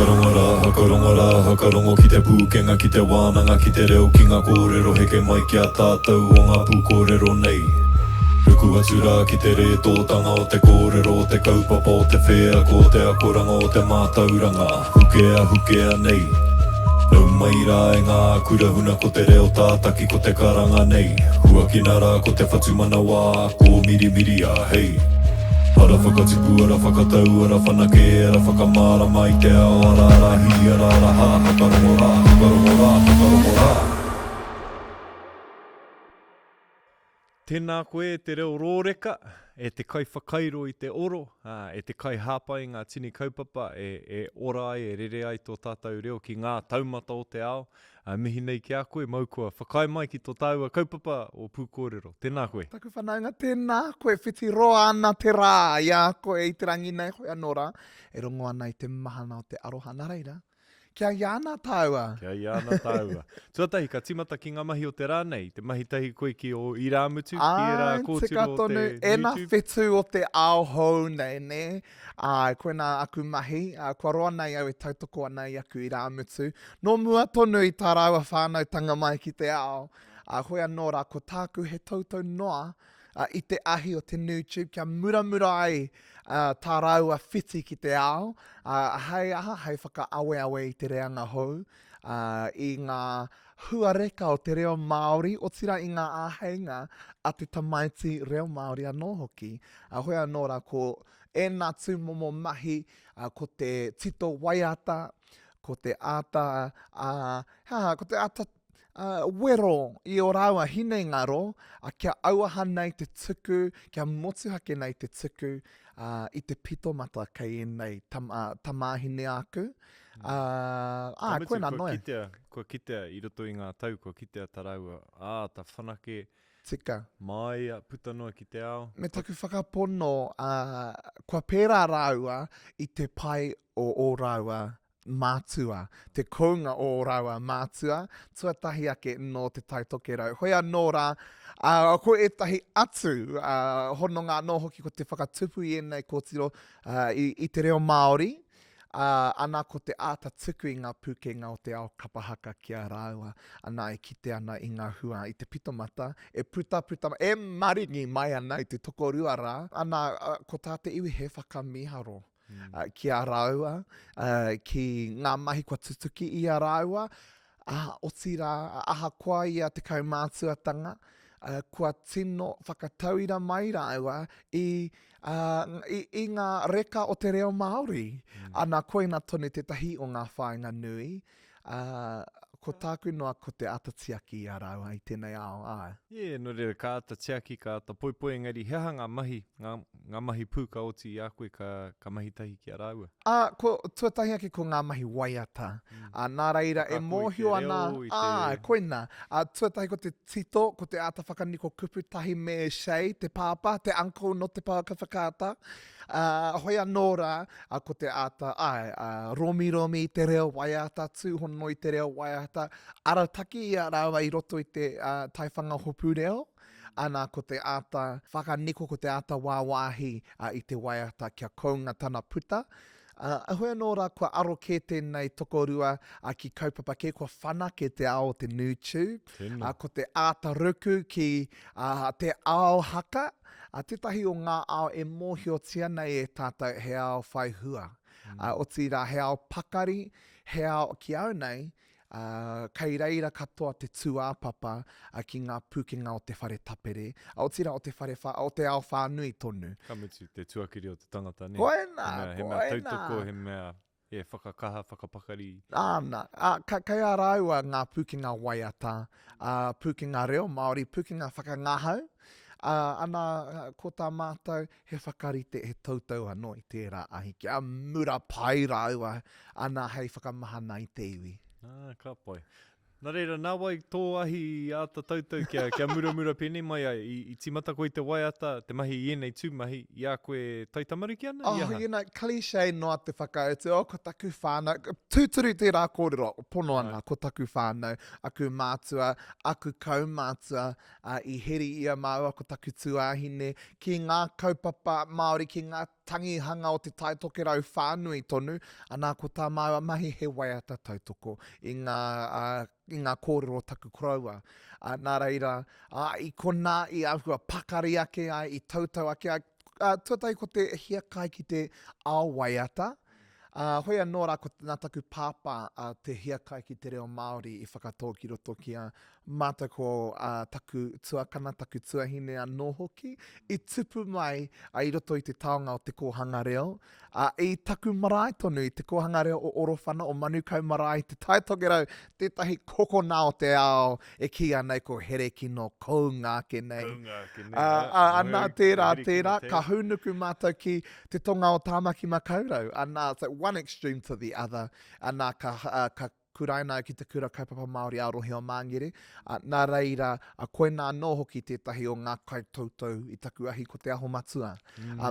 Whakarongo ki te pūkenga ki te wānanga ki te reo ki ngā kōrero heke mai ki a tātou o ngā Pū Kōrero nei. Ruku atu rā ki te re tōtanga o te kōrero o te kaupapa o te whea ko te akoranga o te mātauranga hukea nei. Nau mai rā e ngā kurahuna ko te reo tātaki ko te karanga nei. Huakina rā ko te whatumana wā ko mirimiri a hei. Ara whakatipu, ara whakatau, ara whanake, ara whakamārama i te ao, ara rahi, ara raha, hakarongo rā. Tēnā koe te reo rōreka, e te kai whakairo i te oro, e te kai hāpai ngā tini kaupapa, e ora ai, e rere ai tō tātou reo ki ngā taumata o te ao. Mihi nei ki a koe, mau kua whakai mai ki tō tāua kaupapa o Pū Kōrero. Tēnā koe. Taku whanaunga tēnā koe, whiti roa ana te rā, ia koe i te rangi nei, hoi anō rā, e rongo ana i te mahana o te aroha nā reira. Kia iana tāua. Kia iana tāua. Tuatahi, ka timata ki ngā mahi o te rā nei, te mahi tahi koe ki o Iramutu, ki e rā kōtiro o te YouTube. Ena whetu o te ao hou nei, ne? Koe nā aku mahi, kua roa nei au e tautoko ana i aku Iramutu. No mua tonu i tā rāua whānau tanga mai ki te ao. Hoi anō rā, ko tāku he tautau noa, i te ahi o te YouTube, kia muramura ai tā rāua whiti ki te ao. Hei whaka-awe i te reanga hou, i ngā huareka o te Reo Māori, o tira i ngā āheinga a te tamaiti Reo Māori anō hoki. Hoi anō rā, ko ēnā tū momo mahi, ko te tito Waiata, ko te ata, wero i o rāua hinei ngaro, kia auaha nei te tuku, kia motuhake nei te tuku, i te pito mata kei nei tamāhine aku. Koe nā noe. Kua kitea i roto i ngā tau, kua kitea tā rāua, tā whanake, tika. mai puta noa ki te ao. Me taku whakapono, kua pērā rāua i te pai o rāua mātua, te kounga o rāua mātua, tuatahi ake no te taitoke rau. Hoi anō rā, ko e tahi atu, hono ngā no hoki ko te whakatupu i enei kōtiro i te Reo Māori, ana ko te āta tuku i ngā pūkenga o te ao kapahaka ki a rāua, ana e kite ana i ngā hua i te pitomata, e puta, e maringi mai ana i te tokorua rā, ana ko tā te iwi he whakamiharo. Ki a rāua, ki ngā mahi kua tutuki i a rāua, o tira aha koa i a te kaumātuatanga, kua tino whakatauira mai rāua i ngā reka o te Reo Māori. Ana koe nā tonu te tahi o ngā whāinga nui, ko tāku noa ko te ata tiaki i a rāua i tēnei ao. No reira, ka ata tiaki, ka ata poipoe, engari, heha ngā mahi pūka oti i a koe ka mahi tahi ki a rāua? Ko tuatahi ake ko ngā mahi waiata. Nā reira, e mōhio ana, koina. Tuatahi ko te tito, ko te ata whakaniko kupu tahi me shei, te pāpa, te uncle no te whakaata. Hoi anō rā, ko te ata, romi te reo waiata, tūhono i te reo waiata, arataki i a rāua i roto i te taiwhanga hopu reo, ana ko te ata, whakaniko ko te ata wāwahi i te waiata kia kounga tana puta. Hoi anō rā, kua aro kē tēnei tokorua ki kaupapa kē, kua whanake te ao te YouTube, ko te ata ruku ki te ao haka, tētahi o ngā ao e mōhiotia nei e tātou he ao whai hua. O tira he ao pakari, he ao ki au nei, kei reira katoa te tūāpapa ki ngā pūkenga o te whare tapere. O tira o te ao whānui tonu. Kamutu, te tuakiri o te tangata, ne? Koena. He mea tautoko, he mea whakakaha, whakapakari. Kei a rāua ngā pūkenga Waiata, pūkenga Reo Māori, pūkenga whakangahau, ana ko tā mātou he whakarite he tautau anō i tērā ahi, kia mura pai rāua, ana hei whakamahana i te iwi. Ka pai. Nā reira, nā wai tō ahi ata tautau kia muramura pēnei mai ai, i timata koe te waiata, te mahi i enei tūmahi, i a koe taitamaru ki ana? Oh, you know, cliché noa te whakaute, o ko taku whānau, tūturu te rā kōrero, pono ana, ko taku whānau, aku mātua, aku kaumātua, i heri ia māua ko taku tuāhine, ki ngā kaupapa Māori, ki ngā tangihanga o te taitokerau whānui tonu, anā ko tā māua mahi he waiata tautoko, i ngā kōrero taku koraua. Nā reira, i kona, i ahua pakari ake ai, i tautau ake ai, tuatai ko te hia kai ki te ao waiata. Hoi anō rā ko nā taku pāpā te hia kai ki te reo Māori i whakatō ki roto ki a mātou ko taku tuakana, taku tuahine anō hoki. I tupu mai i roto i te taonga o te kōhanga reo. I taku marae tonu i te kōhanga reo o Orowhana o Manukau marae te taitogerau tētahi kokona o te ao e ki anei ko here kino koungāke nei. Anā tērā, Kahu nuku mātou ki te tonga o tāmaki makaurau. Anā, so one extreme to the other. Anā ka kuraina ki te kura kaupapa Māori a Rehua Māngere. Nā reira, koe nā nō hoki tētahi o ngā kai tautau i taku ahi ko te aho matua.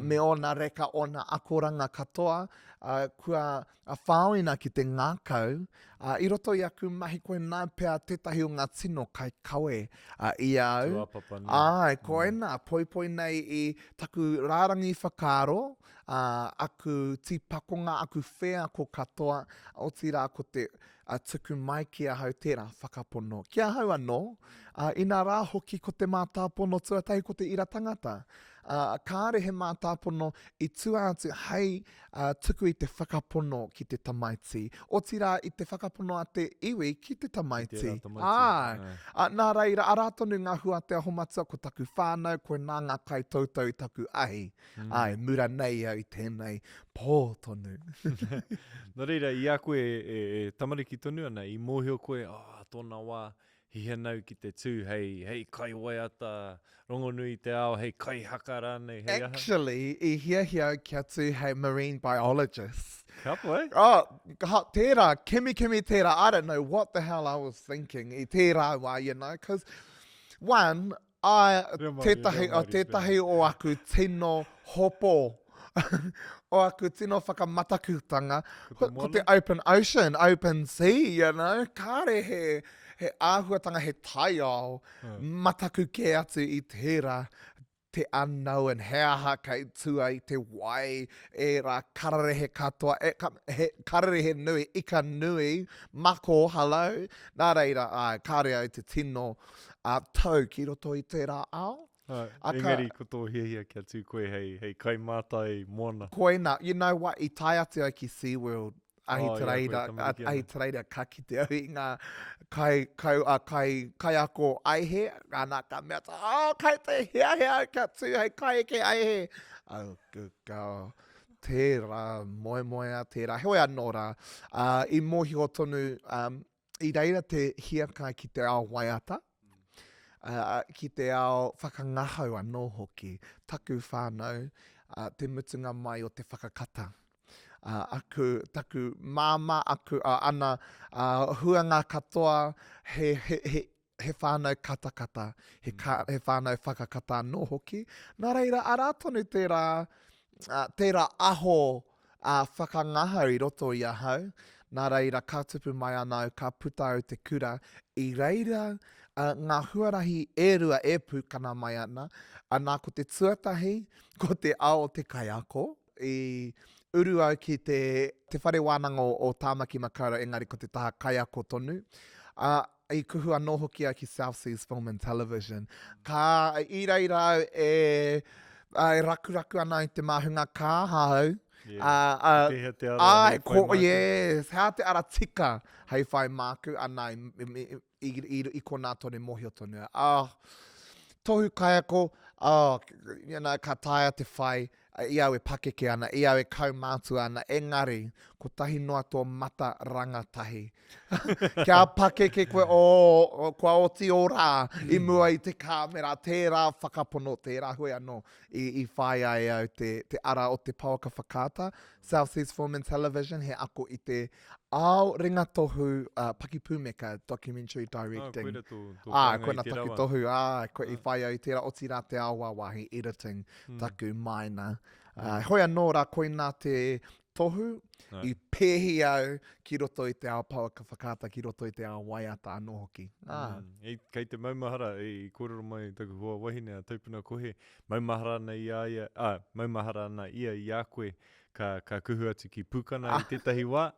Me ona reka ona akoranga katoa, kua whāoina ki te ngākau, i roto i aku mahi koe nā pēr tētahi o ngā tino kai kawe i au. Ai, koe nā, poi nei i taku rārangi whakaro, aku tipakonga, aku whea ko katoa, o tira ko te tuku mai ki a hau tērā whakapono. Kia hau anō, ina rā hoki ko te mātāpono tuatai ko te ira tangata. Kāre he mātāpono i tua atu hei tuku i te whakapono ki te tamaiti. O tira i te whakapono a te iwi ki te tamaiti. Nā reira, arātonu ngā hua te aho matua ko taku whānau, koe nā ngā kai tautau i taku ahi. Ai, mura nei au i tēnei pōtonu. Nā reira, i a koe e tamariki tonu ana, i mōhio koe, tōna wā, hihia nau ki te tū, hei kai waiata, rongonui te ao, hei kai haka rānei, hei aha? Actually, I hia kia tū hei marine biologist. Kapo, eh? Tērā, kemi tērā, I don't know what the hell I was thinking, I tērā wā, you know, because one, tētahi o aku tino hopo, o aku tino whakamatakutanga, ko te open ocean, open sea, you know, kāre he āhuatanga he tai ao, mataku ke atu I tērā, te unknown, he aha kei tua I te wai, e rā kararehe katoa, kararehe nui, ika nui, mako, hello, nā reira, kāre au te tino tau ki roto I tērā ao. Engari ko tō hia kia tū koe hei kai mātai mōna. Koe nā, you know what, I tai atu au ki SeaWorld, ahi tereira ka ki te au I ngā kai ako aihe, ngā ka mea ta, kai te hea ka tū, hei kai ke aihe. Good girl. Tērā, moe a tērā. Hoi anō rā, I mōhi o tonu, I reira te hia kai ki te ao waiata, ki te ao whakangahau anō hoki, taku whānau, te mutunga mai o te whakakata. Taku māma, ana huanga katoa, he whānau katakata, he whānau whakakata anō hoki. Nā reira, arātonu tērā aho whakangahau I roto I ahau. Nā reira, ka tupu mai anau, ka puta au te kura. I reira, ngā huarahi e rua e pūkana mai ana, anā ko te tuatahi, ko te ao te kaiako, I uru au ki te whare wānanga o tāmaki makaura, engari ko te taha kaiako tonu. I kuhu anō hoki au ki South Seas Film and Television. Ka I reira au e rakuraku ana I te mahunga kāhau. Yes, hea te ara tika hei whai māku ana I kona tone mohio tonu. Tohu kaiako, you know, ka taia te whai, I au e pakeke ana, I au e kaumātu ana, engari, ko tahi noa tō mata rangatahi. Kia pakeke koe o kua oti o rā, I mua I te kāmera, tērā whakapono, tērā hui anō I whai ai au te ara o te pauaka whakata. South Seas Film and Television, he ako I te ao ringa tohu Paki Pūmeka documentary directing. Koina taku tohu, koe I whai au tērā oti rā te awawahi editing taku maina. Hoi anō rā koina te tohu I pēhi au ki roto I te ao pauaka whakata, ki roto I te ao waiata anō hoki. Kei te maumahara, I kōrero mai taku hoa wahine a taupuna kohe, maumahara na ia I a koe, ka kuhu atu ki pūkana I tētahi wā.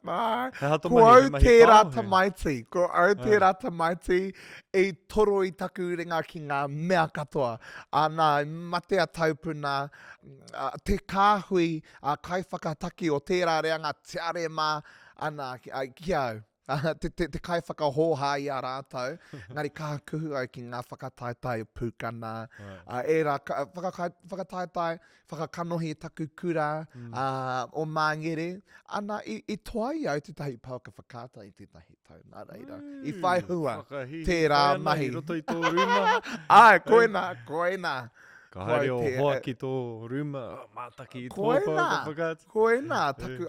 Ko au tērā tamaiti, ko au tērā tamaiti I toro I taku ringa ki ngā mea katoa. Ana matea taupuna, te kāhui, kai whakataki o tērā reanga te arema, ana ki au. Te kai whakahōhā I a rātou, ngari ka kuhu au ki ngā whakataetai pūkana, whakataetai, whakakanohi taku kura, o māngere, ana I toai au te tahi pauka whakata I te tahi tau, nā reira. I whai hua, tērā mahi. I roto I tō ruma. Koina. Ka haere o hoa ki tō ruma, mātaki I tō pauka whakata. Koina, taku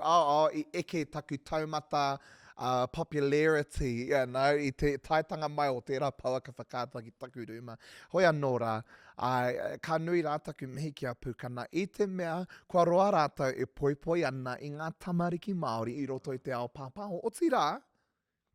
I eke taku taumata, popularity, I te taitanga mai o tērā pauaka whakata ki taku ruma. Hoi anō rā, ka nui rā taku mihi ki a pūkana, I te mea, kua roa rātou e poipoi ana I ngā tamariki Māori I roto I te ao pāpaho. Oti rā,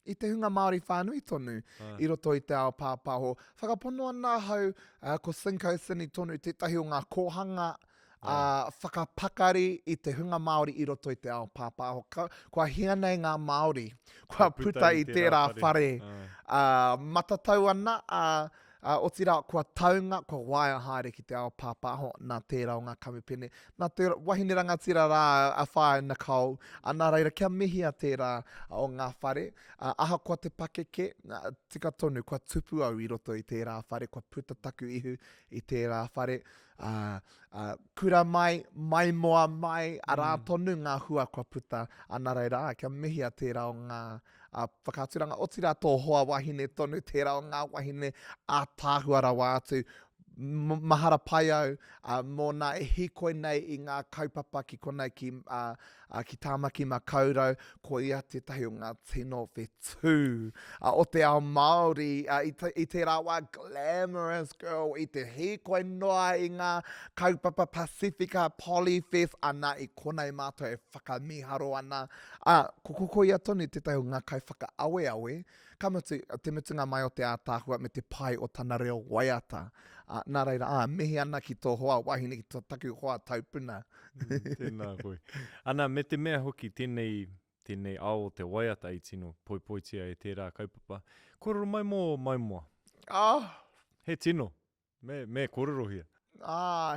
I te hunga Māori whānui tonu, I roto I te ao pāpaho. Whakapono ana hau, ko Sinko Sini tonu, tētahi o ngā kohanga, whakapakari I te hunga Māori I roto I te ao pāpaho. Kua hianei ngā Māori, kua puta I tērā whare. Matatau ana, o tira kua taunga, kua waia haere ki te ao pāpaho, nā tērā o ngā kamupene. Nā te wahine rangatira rā a whae Nicole, nā reira kia mihi a tērā o ngā whare. Aha kua te pakeke, tika tonu, kua tupu au I roto I tērā whare, kua puta taku ihu I tērā whare. Kura mai, mai moa mai, a rā tonu ngā hua kua puta, nā reira, kia mihi a tērā o ngā whakaturanga. O tira tō hoa wahine tonu, tērā o ngā wahine a tāhua rawa atu. Mahara pai au, mō nā e hikoi nei I ngā kaupapa ki konei ki tāmaki ma kaurau, ko ia tētahi o ngā tino whetū. O te ao Māori, I te rawa glamorous girl, I te hikoi noa I ngā kaupapa Pasifika, Polyfest, ana I konei mātou e whakamiharo ana. Ko ia tonu tētahi o ngā kai whaka awe awe, ka mutu, te mutunga mai o te ātāhua me te pai o tana reo waiata. Nā reira, mihi ana ki tō hoa wahine ki tō taku hoa taupuna. Tēnā koe. Ana, me te mea hoki, tēnei ao te waiata I tino, poipoitia e tērā kaupapa. Kōrero mai moa. He tino, me kōrero hia.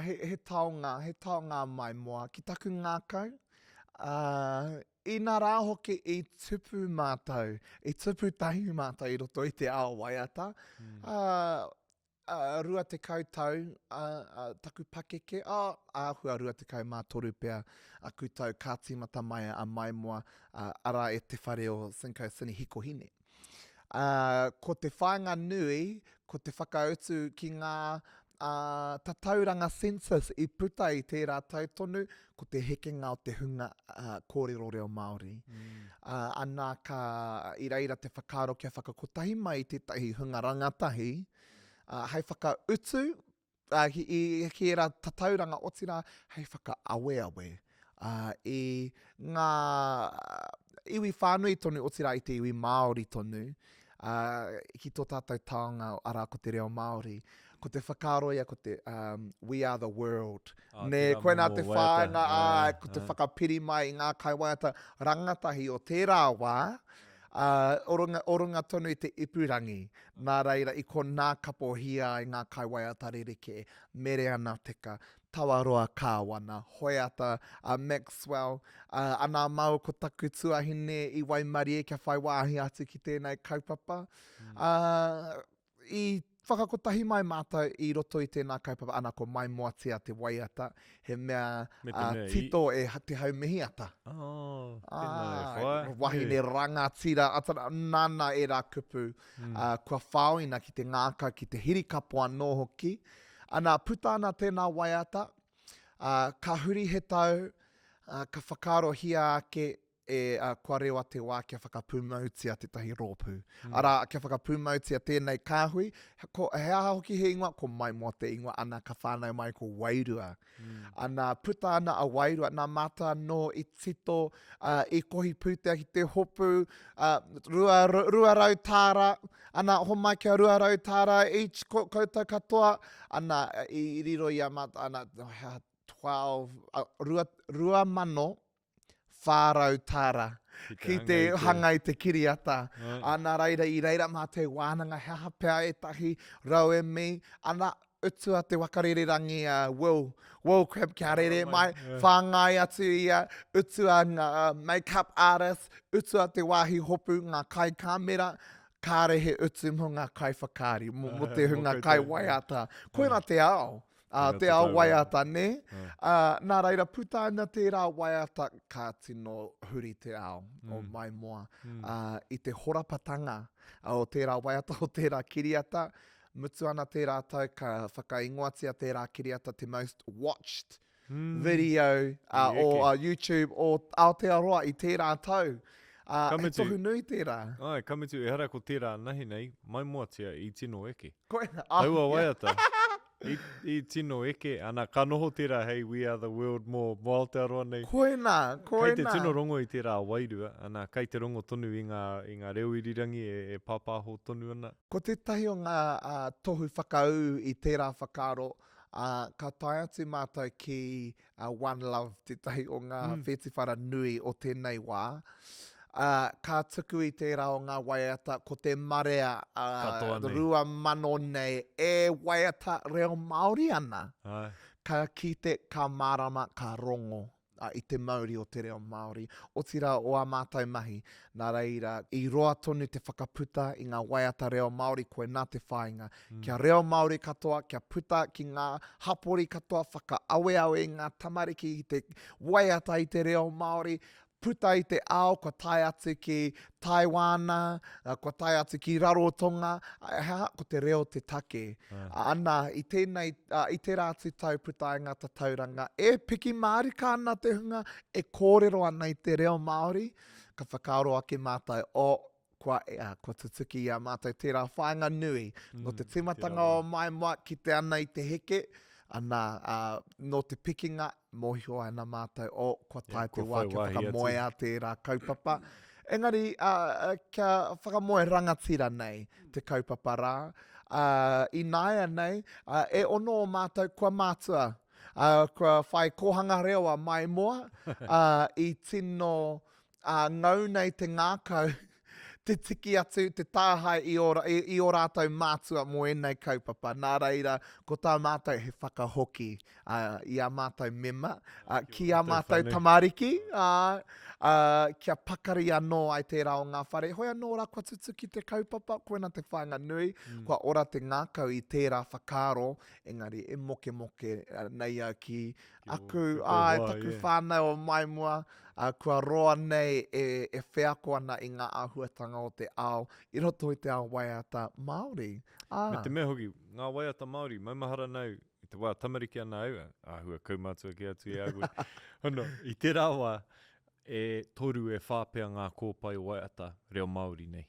He taonga mai moa. Ki taku ngākau, I nā rā hoki I tupu mātou, I tupu tahi mātou I roto I te ao waiata. Rua te kautau, taku pakeke, āhua rua te kau mā toru pēr, a kutau kātimata mai a mai moa, ara e te whare o Sinko Sini hikohine. Ko te whāinga nui, ko te whakautu ki ngā tatauranga census I puta I tērā tautonu, ko te hekenga o te hunga Kōrero Reo Māori. Ana ka I reira te whakaro kia whakakotahi mai I tētahi hunga rangatahi, hei whakautu, ki era tatauranga o tira, hei whakaawe. I ngā iwi whānui tonu o tira I te iwi Māori tonu, ki tō tātou taonga ara ko te reo Māori, ko te whakaroia, ko te We Are the World. Koe nā te whāinga, ko te whakapiri mai I ngā kai waiata rangatahi o tērā wā, orunga tonu I te ipurangi. Nā reira, I ko nā kapo hia I ngā kai waiata rereke, mere ana teka, tawaroa kāwana, hoiata, Maxwell, ana mau ko taku tuahine I Waimarie kia whai wāhi atu ki tēnei kaupapa. I whakakotahi mai mātou I roto I tēnā kaupapa, ana ko mai moatia te waiata, he mea tito e te haumihiata. wahine rangatira, atara nana e rā kupu, kua whāoina ki te ngākau, ki te hirikapo anō hoki. Ana putana tēnā waiata, ka huri he tau, ka whakaro hia ake kua rewa te wā kia whakapūmautia te tahi rōpū. Ara, kia whakapūmautia tēnei kāhui, he aha hoki he ingoa, ko mai mo te ingoa ana ka whānau mai ko wairua. Ana puta ana a wairua, nā mata no I tito, I kohi pūtea ki te hopu, rua rau tāra, ana homai kia rua rau tāra, each koutou katoa, ana I riro I a mata, ana 12, rua mano, whārau tāra, ki te hanga I te kiriata. Ana reira I reira mā te wānanga he hapea e tahi rau e mi. Ana utua te wakarererangi Will Crab kia rere mai. Whāngai atu ia, utua ngā make-up artist, utua te wāhi hopu ngā kai kāmera, kāre he utu mo ngā kai whakari, mo te hunga kai waiata. Koina te ao. Te ao waiata, ne? Nā reira, puta ana tērā waiata ka tino huri te ao o mai moa. I te horapatanga o tērā waiata o tērā kiriata, mutu ana tērā tau ka whakaingoatia tērā kiriata te most watched video o YouTube o Aotearoa I tērā tau. E tohu nui tērā. Ai, kamitu e hara ko tērā nahi nei, mai moatia I tino eke. Koina. Taua waiata. I tino eke, ana ka noho tērā, hey, we are the world more Aotearoa nei. Koina. Kai te tino rongo I tērā wairua, ana kai te rongo tonu I ngā reo irirangi e pāpāho tonu ana. Ko te tahi o ngā tohu whakau I tērā whakaro, ka tae atu mātou ki One Love, te tahi o ngā whetiwhara nui o tēnei wā. Ka tuku I tērā o ngā waiata, ko te marea rua mano nei, e waiata reo Māori ana. Ka kite, ka marama, ka rongo I te Māori o te reo Māori. O tira o a mātou mahi, nā reira, I roa tonu te whakaputa I ngā waiata reo Māori, koe nā te whāinga. Kia reo Māori katoa, kia puta ki ngā hapori katoa, whakaaweawe ngā tamariki I te waiata I te reo Māori, puta I te ao, kua tae atu ki Taiwana, kua tae atu ki Rarotonga, ko te reo te take. Ana, I tēnei, I tērā atu tau puta I ngā tatauranga, e piki mārika ana te hunga, e kōrero ana I te reo Māori, ka whakaaro ake mātai o kua tutuki I a mātai tērā whainga nui, no te timatanga o mai moa ki te ana I te heke, ana no te pikinga mohio ana mātou o kua tae te wā kia whakamoea tērā kaupapa. Engari, kia whakamoe rangatira nei te kaupapa rā. I nāia nei, e ono o mātou kua mātua. Kua whai kohanga rewa mai moa, I tino ngau nei te ngākau, te tiki atu, te tāhai I o rātou mātua mo enei kaupapa. Nā reira, ko tā mātou he whakahoki I a mātou mema, ki a mātou tamariki, kia pakari anō ai tērā o ngā whare. Hoi anō rā kua tutuki te kaupapa, koena te whainga nui, kua ora te ngākau I tērā whakaro, engari e moke nei au ki aku, e taku whānau o mai mua, kua roa nei e whiako ana I ngā āhuatanga o te ao, I roto I te ao waiata Māori. Me te mea hoki, ngā waiata Māori, maumahara nau, I te wā tamariki ana au, āhua kaumātua ki atu I agui. Hono, I te rawa, e toru e whāpea ngā kōpai waiata reo Māori nei.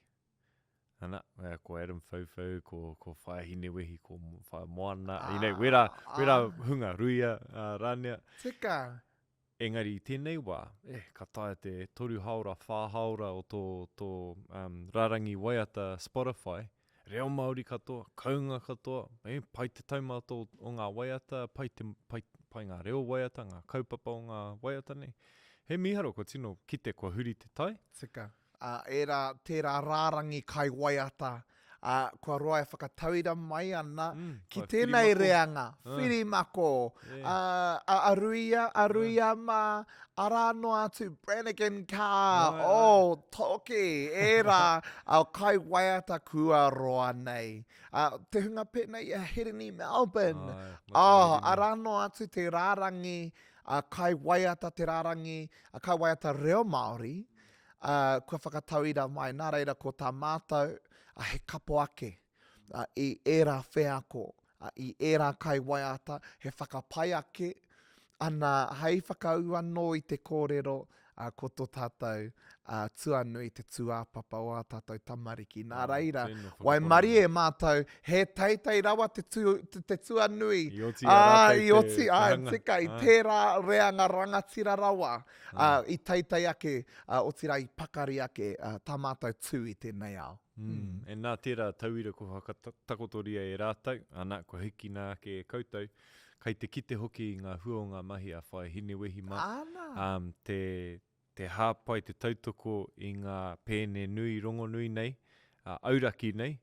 Ana, ko Adam Faufau, ko Whaihine Wehi, ko Whai Moana, nei, wera hunga, ruia, rānea. Tika. Engari, I tēnei wā, ka tae te toru haura, whāhaura o tō rārangi waiata Spotify, reo Māori katoa, kaunga katoa, pai te taumata o ngā waiata, pai ngā reo waiata, ngā kaupapa o ngā waiata nei. He miharo ko tino kite kua huri te tai? Tika. Tērā rārangi kai waiata, kua roa e whakatauira mai ana ki tēnei reanga, whirimako, aruia mā, arano atu, Brannigan car, toki, au kai waiata kua roa nei. Te hunga pēnei I Hirini, Melbourne, arano atu te rārangi, kai waiata te rārangi, kai waiata reo Māori, kua whakatauira mai, nā reira ko tā mātou he kapo ake i ērā wheako, i ērā kai waiata, he whakapai ake, ana hei whakaua no i te kōrero, ko tō tātou tuanui te tuāpapa o a tātou tamariki. Nā reira, wai mari e mātou, he teitei rawa te tuanui. I oti a I oti, tika, i tērā reanga rangatira rawa. I teitei ake, o tira i pakari ake, tā mātou tū i tēnei ao. E nā tērā tauira ko hakatakotoria e rātau, ana ko hiki nā ke e koutou, kai te kite hoki i ngā huonga mahi a whai hine wehi ma. Te hāpai, te tautoko i ngā pēne nui, rongo nui nei, auraki nei,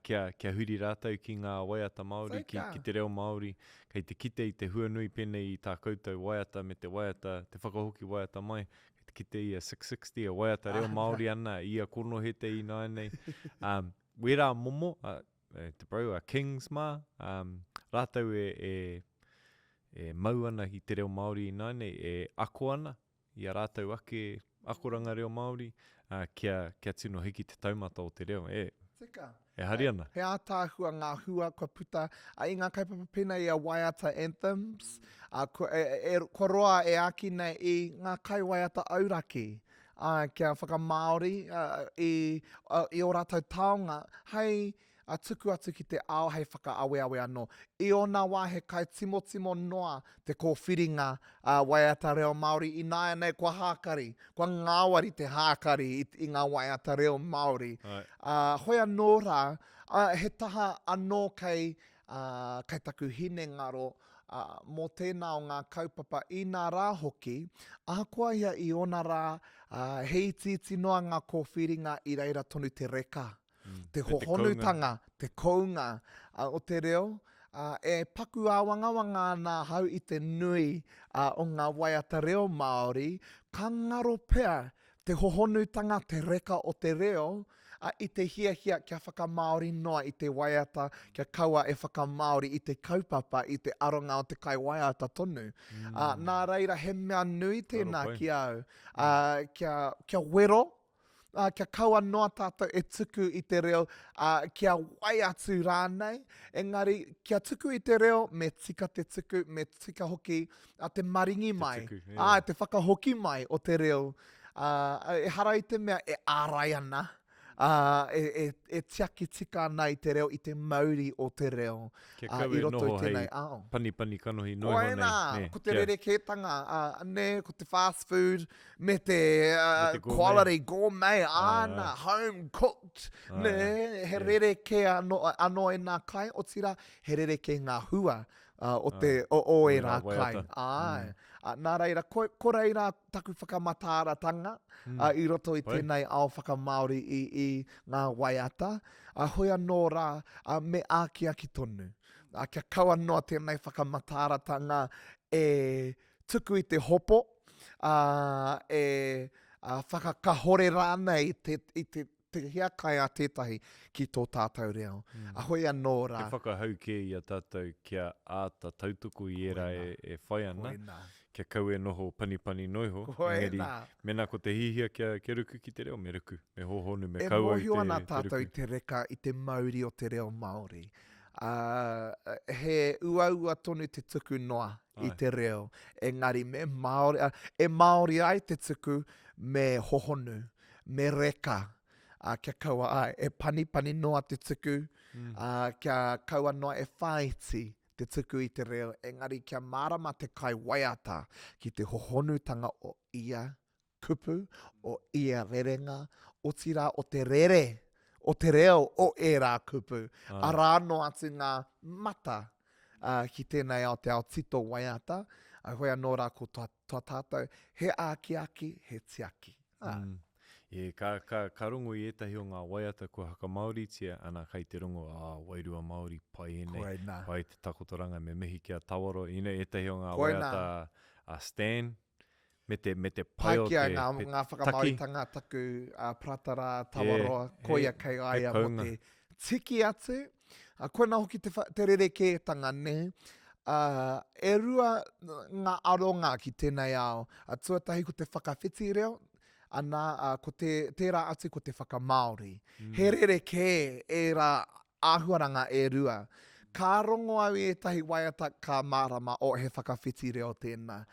kia huri rātau ki ngā waiata Māori, ki te reo Māori, kei te kite i te hua nui pēne i tā koutou waiata me te waiata, te whakahoki waiata mai, kite i a 660, a waiata reo Māori ana, i a kono he te i nai nei. Wera momo, te bro, a kings mā, rātau e mau ana i te reo Māori i nai nei, e ako ana, i a rātau ake akoranga reo Māori, kia tino hiki te taumata o te reo. Tika. E hari ana. He ātāhua ngā hua kua puta, i ngā kaupapa pēnei i a Waiata anthems, ko roa e aki nei i ngā kai waiata auraki, kia whakamaori i o rātau taonga, hei tuku atu ki te ao hei whakaawe anō. I ona wā he kai timo noa te kōwhiringa Waiata Reo Māori i nāia nei kua hākari, kua ngāwari te hākari i ngā Waiata Reo Māori. Hoi anō rā, he taha anō kei taku hine ngaro mō tēnā o ngā kaupapa i nā rā hoki, ahakoa ia i ona rā hei titi noa ngā kōwhiringa i reira tonu te reka. Te hohonutanga, te kounga o te reo, e paku awangawanga nā hau i te nui o ngā Waiata Reo Māori, ka ngaro pea te hohonutanga, te reka o te reo, i te hiahia kia whakamaori noa i te waiata, kia kaua e whakamaori i te kaupapa, i te aronga o te kai waiata tonu. Nā reira he mea nui tēnā ki au. Kia wero, kia kaua noa tātou e tuku i te reo, kia wai atu rānei, engari kia tuku i te reo, me tika te tuku, me tika hoki te maringi mai, te whakahoki mai o te reo. E hara i te mea e ārai ana, e tiaki tika ana i te reo, i te mauri o te reo. Kia kaue noho hei pani kanohi noho nei. Ko te rerekētanga, ko te fast food, me te quality gourmet, home cooked, he rereke anō e nā kai, o tira he rereke ngā hua o e rā kai. Nā reira, ko reira taku whakamatāratanga i roto i tēnei ao whakamaori i ngā waiata. Hoi anō rā, me āki tonu. Kia kaua noa tēnei whakamatāratanga e tuku i te hopo, e whakakahore rānei i te hiakai a tētahi ki tō tātou reo. Hoi anō rā. Te whakahau ke i a tātou kia āta tautuku i era e whai ana. Kia kaue noho pani noiho. Engari, mena ko te hihia kia ruku ki te reo, me ruku, me hohonu, me kaua i te ruku. E mohio ana tātou i te reka i te mauri o te reo Māori. He ua tonu te tuku noa i te reo. Engari, me Māori, e Māori ai te tuku me hohonu, me reka. Kia kaua ai, e pani noa te tuku, kia kaua noa e whaiti te tuku i te reo, engari kia marama te kai waiata ki te hohonutanga o ia kupu, o ia rerenga, o tira o te rere, o te reo o e rā kupu, a rāno atu ngā mata ki tēnei ao te ao tito waiata, hoi anō rā ko tua tātou, he āki, he tiaki. Ka rongo i etahi o ngā waiata kua haka Māori tia, ana kai te rongo, wairua Māori, pai enei, pai te takotoranga me mehi kia tawaro, ina etahi o ngā waiata Stan, me te pai o te ngā whakamaoritanga taku pratara, tawaroa, koia kei aia mo te tiki atu, koina hoki te rerekētanga ne, e rua ngā aronga ki tēnei ao, tuatahi ko te whakawhiti reo, ana ko tērā atu ko te whakamaori. He rere kē e rā āhuaranga e rua. Ka rongo au e tahi waiata ka marama o he whakawhiti reo tēnā.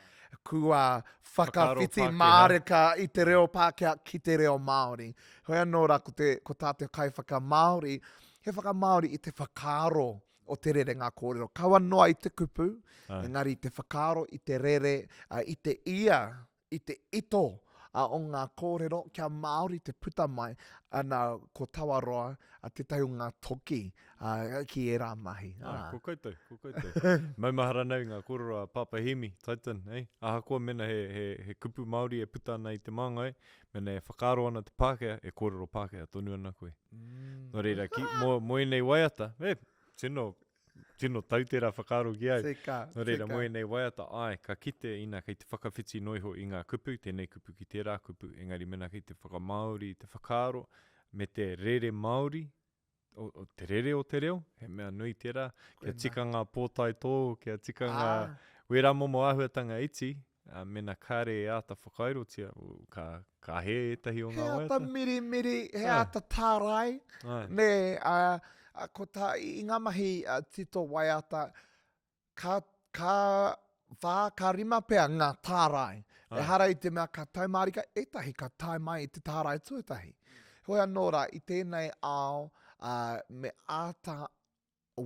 Kua whakawhiti māreka i te reo Pākehā ki te reo Māori. Hoi anō rā ko tātou kai whakamaori, he whakamaori i te whakaaro o te rere Ngā kōrero. Kaua noa i te kupu, engari i te whakaaro, i te rere, i te ia, i te ito o Ngā kōrero, kia Māori te puta mai, ana ko tawaroa, te tahi o ngā toki ki e rā mahi. Ko koutou, ko koutou. Maumahara nau Ngā kōrero a Papa Hemi, Titan, aha koa mena he kupu Māori e puta ana i te māngai, mena e whakaaro ana te Pākehā, e kōrero Pākehā tonu ana koe. Nō reira, mo i nei waiata, tino tau tērā whakaaro ki au. Nō reira, mo i nei waiata, ka kite ina kei te whakawhiti noiho i ngā kupu, tēnei kupu ki tērā kupu, engari mena kei te whakamaori, te whakaaro, me te rere Māori, o te rere o te reo, he mea nui tērā, kia tika ngā pōtai tō, kia tika ngā wera momo āhuatanga iti, mena kāre e āta whakairotia, ka he etahi o ngā waiata. He ata miri, he ata tārai, ne, ko tā i ngā mahi tito waiata, ka rima pēr ngā tārai. E hara i te mea ka taumārika, etahi ka tai mai i te tārai tuatahi. Hoi anō rā, i tēnei ao, me āta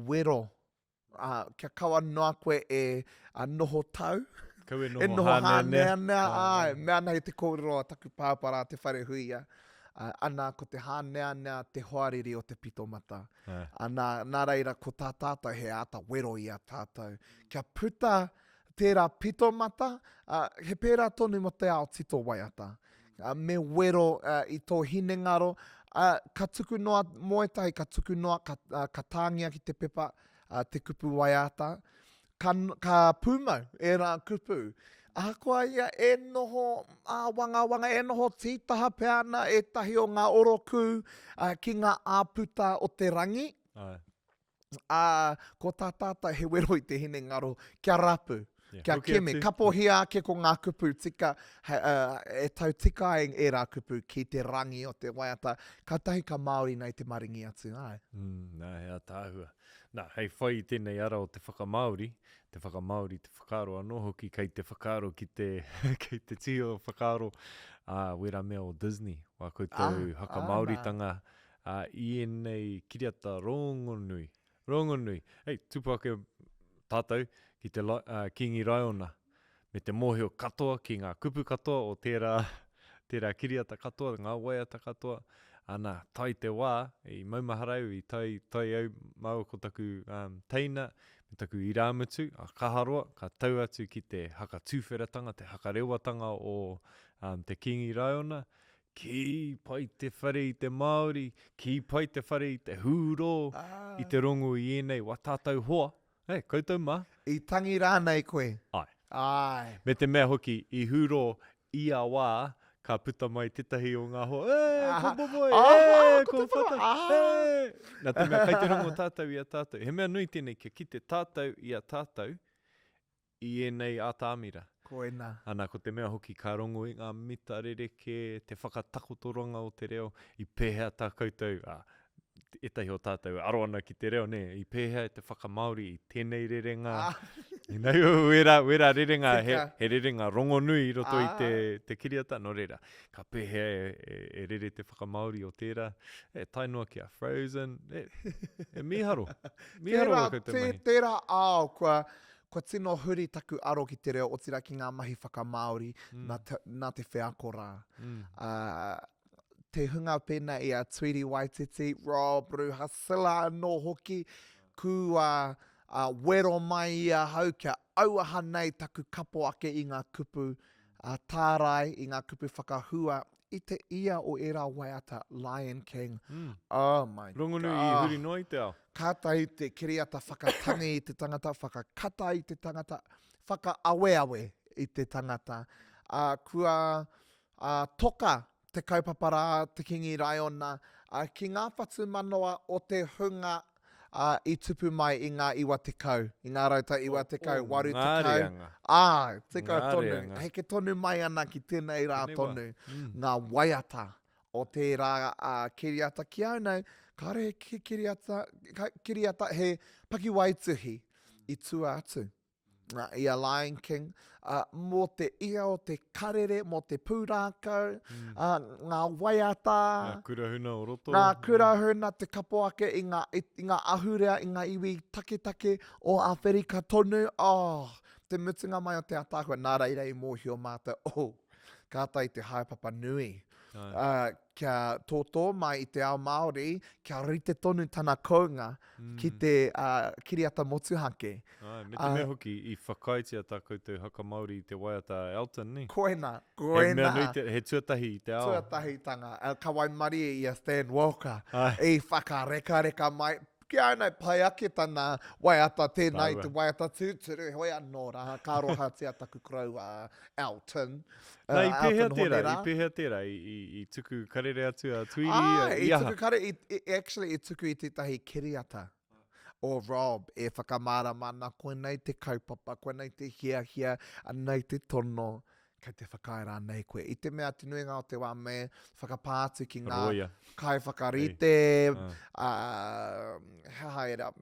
wero, kia kaua noa koe e noho tau. Kau e noho hānea. Mea nei te kōrero a taku pāpara te whare huia. Ana ko te hānea te hoariri o te pitomata. Ana nā reira ko tā tātou he āta wero i a tātou. Kia puta tērā pitomata, he pērā tonu mo te ao tito waiata. Me wero i tō hinengaro, ka tuku noa moetahi, ka tuku noa ka tāngia ki te pepa, te kupu waiata, ka pūmau e rā kupu. Ahakoa ia e noho wanga, e noho tītaha peana e tahi o ngā oroku ki ngā āputa o te rangi. Ko tā tātai he wero i te hinengaro, kia rapu. Kia keme, kapohia ake ko ngā kupu tika, e tau tika e rā kupu ki te rangi o te waiata, ka tahi ka Māori nei te maringi atu. Nā, hea tāhua. Nā, hei whai i tēnei ara o te whakamaori, te whakaaro anō hoki, kei te whakaaro ki te, kei te tio whakaaro, wera mea o Disney, wā koutou hakamauritanga, i enei kiriata rongonui. Hei, tupake tātou, ki te kingi raiona, me te mōhio katoa, ki ngā kupu katoa o tērā kiriata katoa, ngā waiata katoa, ana tai te wā, i maumaharau, i tai au mau ko taku teina, me taku irāmutu, a kaharoa, ka tau atu ki te haka tūwheratanga, te haka rewatanga o te kingi raiona, ki pai te whare i te Māori, ki pai te whare i te hūro, i te rongo i enei, wa tātou hoa. Hei, koutou mā. I tangi rānei koe. Ai. Me te mea hoki, i hūro ia wā, ka puta mai tetahi o ngā hoa. Ko boboi, ko whata. Nā te mea, kei te rongo tātou i a tātou. He mea nui tēnei, kia ki te tātou i a tātou, i enei a tāmira. Koena. Ana ko te mea hoki ka rongo i ngā mita rereke, te whakatakotoronga o te reo, i pēhea tā koutou, etahi o tātou aroana ki te reo, ne, i pēhea te whakamaori i tēnei rerenga. Nei, wera rerenga, he rerenga rongo nui i roto i te kiriata, no reira. Ka pēhea e rere te whakamaori o tērā, tainua ki a Frozen, miharo. Miharo o koutou mahi. Tērā ao, kua tino huri taku aro ki te reo, o tira ki ngā mahi whakamaori, nā te wheakora. Te hunga pēnā i a Tweety Waititi, Bru Hasila anō hoki, kua wero mai i a hau kia auaha nei taku kapo ake i ngā kupu tārai, i ngā kupu whakahua, i te ia o era waiata Lion King. Oh my God. Rongonui i huri noi te ao. Kata i te kiriata whakatangi i te tangata, whakakata i te tangata, whakaaweawe i te tangata. Kua toka te kaupapa rā, te kingi raiona, ki ngā whatu manoa o te hunga I tupu mai i ngā iwa te kau. I ngā rauta iwa te kau, waru te ngā kau. reanga. Te kau Ngā tonu. reanga. Hei ke tonu mai ana ki tēnei rā Tēnei tonu. wā. Ngā waiata o te rā kiriata ki au nei. Ka re ke kiriata he pakiwaituhi i tua atu. I a Lion King, mō te ia o te karere, mō te pūrākau, ngā waiata, Ngā kurahuna o roto. ngā kurahuna, te kapo ake i ngā ahurea, i ngā iwi take o Awherika tonu. Te mutunga mai o te atākua, nā reira i mōhio mātou. Kātai te haepapa nui. Kia tōtō mai i te ao Māori, kia rite tonu tana kounga ki te kiriata motuhake. Me te mea hoki i whakaitia tākou te haka Māori i te waiata Elton, ni? Koena. He mea nui he tuatahi i te ao. Tuatahitanga. Ka Waimari i a Stan Walker. I whakareka mai. Kia nei pai ake tana waiata tēnei, te waiata tūturu. Hoi anō rā, ka roha tia taku krau Elton. Nā, i pēhea tērā, i tuku karere atu a tuiri i aha. Actually, i tuku i tētahi kiriata o Rob, e whakamara mana, koe nei te kaupapa, koe nei te hia, nei te tono, kei te whakaera nei koe. I te mea tinuinga o te wā me, whakapātu ki ngā kai whakarite, haera,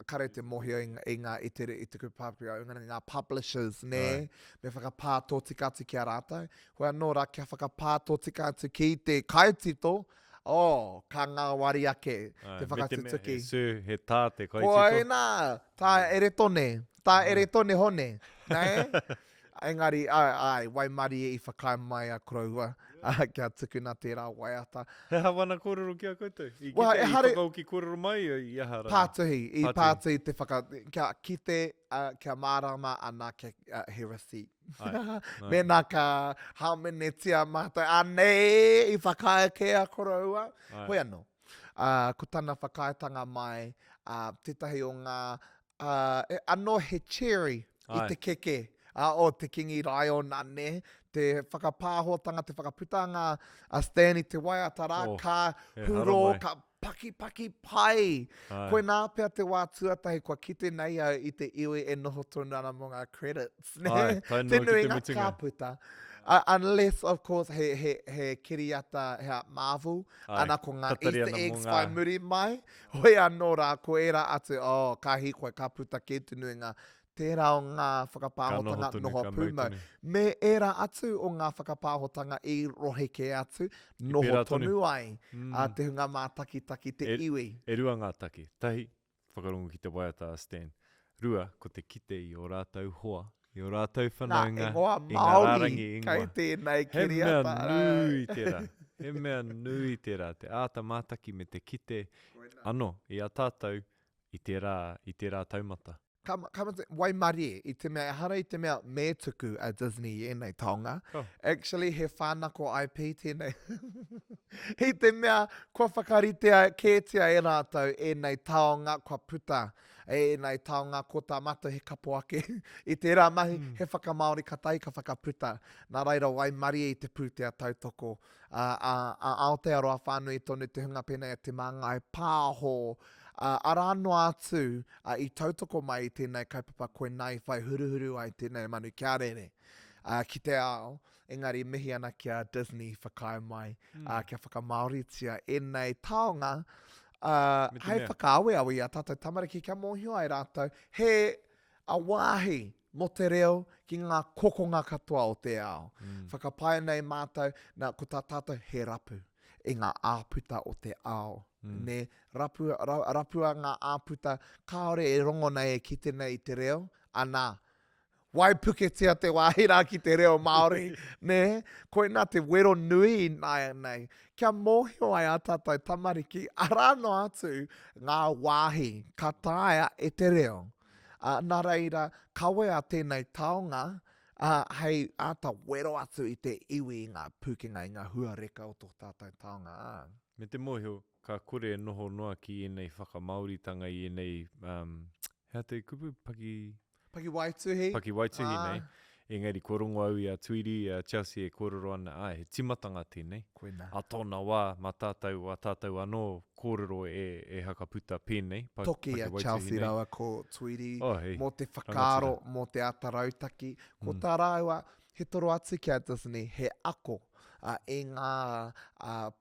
kare te mohio i ngā i te kupapia, ngā publishers, ne, me whakapātō tika atu ki a rātou. Hoi anō rā, kia whakapātō tika atu ki te kaitito, ka ngā wari ake, te whakatutuki. He tā te kaitito. Koina, tā ere tone hone, nei? Engari, Waimari i whakai mai a Kroua, kia tukuna tērā waiata. He hawana kōrero kia koutou? I whakau ki kōrero mai i aha rā? Pātuhi, te kia kite, kia mārama, ana kia heresy. Mena ka haumenetia mātai, anei, i whakai kea Kroua. Hoi anō, ko tana whakaitanga mai, tētahi o ngā, anō he cherry i te keke. O te kingi rai o nane, te whakapāhotanga, te whakaputanga, Stan i te waiata rā, ka huro, ka paki pai. Koe nā pia te wā tuatahi, kua kite nei au i te iwi e noho tonu ana mo ngā credits. Te nui ngā kāputa. Unless, of course, he kiriata hea Marvel, ana ko ngā Easter eggs whai muri mai. Hoi anō rā, ko era atu, kahi koe kāputa ke tunu ngā tērā o ngā whakapāhotanga noho pūmau. Me era atu o ngā whakapāhotanga i roheke atu, noho tonu ai, te hunga mātaki te iwi. E rua ngā taki. Tahi, whakarongo ki te waiata a Stan. Rua, ko te kite i o rātou hoa, i o rātou whanaunga, i ngā rārangi ingoa. Kei tēnei kiriata. He mea nui tērā, te āta mātaki me te kite, anō, i a tātou, i tērā taumata. Waimari, i te mea, hara i te mea me tuku a Disney e nei taonga. Actually, he whānako IP tēnei. Hei te mea, kua whakaritea kētia e rātou e nei taonga, kua puta e nei taonga, ko tā mata he kapo ake. I tērā mahi, he whakamaori katai ka whakaputa. Nā reira, Waimari i te pūtea tautoko. Aotearoa whānui tonu te hunga pēnei te māngai pāho, arano atu i tautoko mai i tēnei kaupapa koe nei whai huruhuru ai tēnei manu kia rere. Ki te ao, engari mihi ana kia Disney whakai mai, kia whakamaoritia e nei taonga, hei whakaawe awi a tātou tamariki kia mōhio ai rātou, he a wāhi mo te reo ki ngā kokonga katoa o te ao. Whakapai nei mātou, nā ko tā tātou he rapu i ngā āputa o te ao. Ne, rapua ngā āputa, kaore e rongo nei e kite nei i te reo, anā, waipuketia te wāhira ki te reo Māori, ne, koe nā te wero nui nei, kia mōhio ai a tātou tamariki, arano atu ngā wāhi, ka tāia e te reo. Nā reira, kawea tēnei taonga, hei ata wero atu i te iwi ngā pūkenga i ngā huareka o tō tātou taonga. Me te mōhio, ka kore noho noa ki enei whakamauritanga i enei, hea te kupu, pakiwaituhi nei. Engari, ko rongo au i a Tuiri, a Chelsea e kōrero ana, he timatanga tēnei. Koina. A tōna wā, mā tātou, a tātou anō kōrero e hakaputa pēnei. Toki a Chelsea rawa ko Tuiri, Hei, mō te whakaro, mō te atarautaki. Ko tā rāua, he toro atu ki a Disney, he ako. E ngā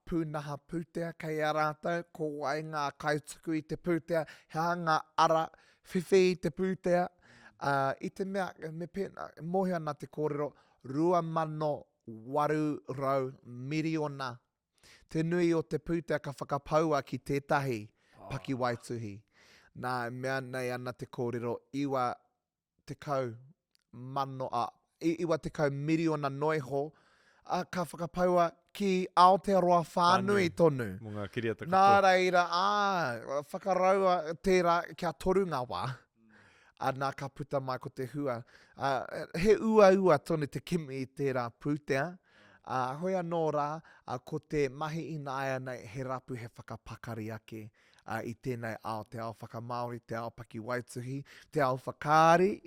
pūnaha pūtea kei a rātou, ko wai ngā kaituku i te pūtea, he ngā ara whiwhi i te pūtea. I te mea, mohi ana te kōrero, 2,800,000 miriona. Te nui o te pūtea ka whakapaua ki tētahi pakiwaituhi. Nā mea nei ana te kōrero, iwa te kau miriona noiho, ka whakapaua ki Aotearoa whānui tonu. Mō ngā kiriata katoa. Nā reira, whakaraua tērā kia toru ngā wā. Nā ka puta mai ko te hua. He ua tonu te kimi i tērā pūtea. Hoi anō rā, ko te mahi ina aia nei, he rapu he whakapakari ake i tēnei ao, te ao whakamaori, te ao pakiwaituhi, te ao whakāri.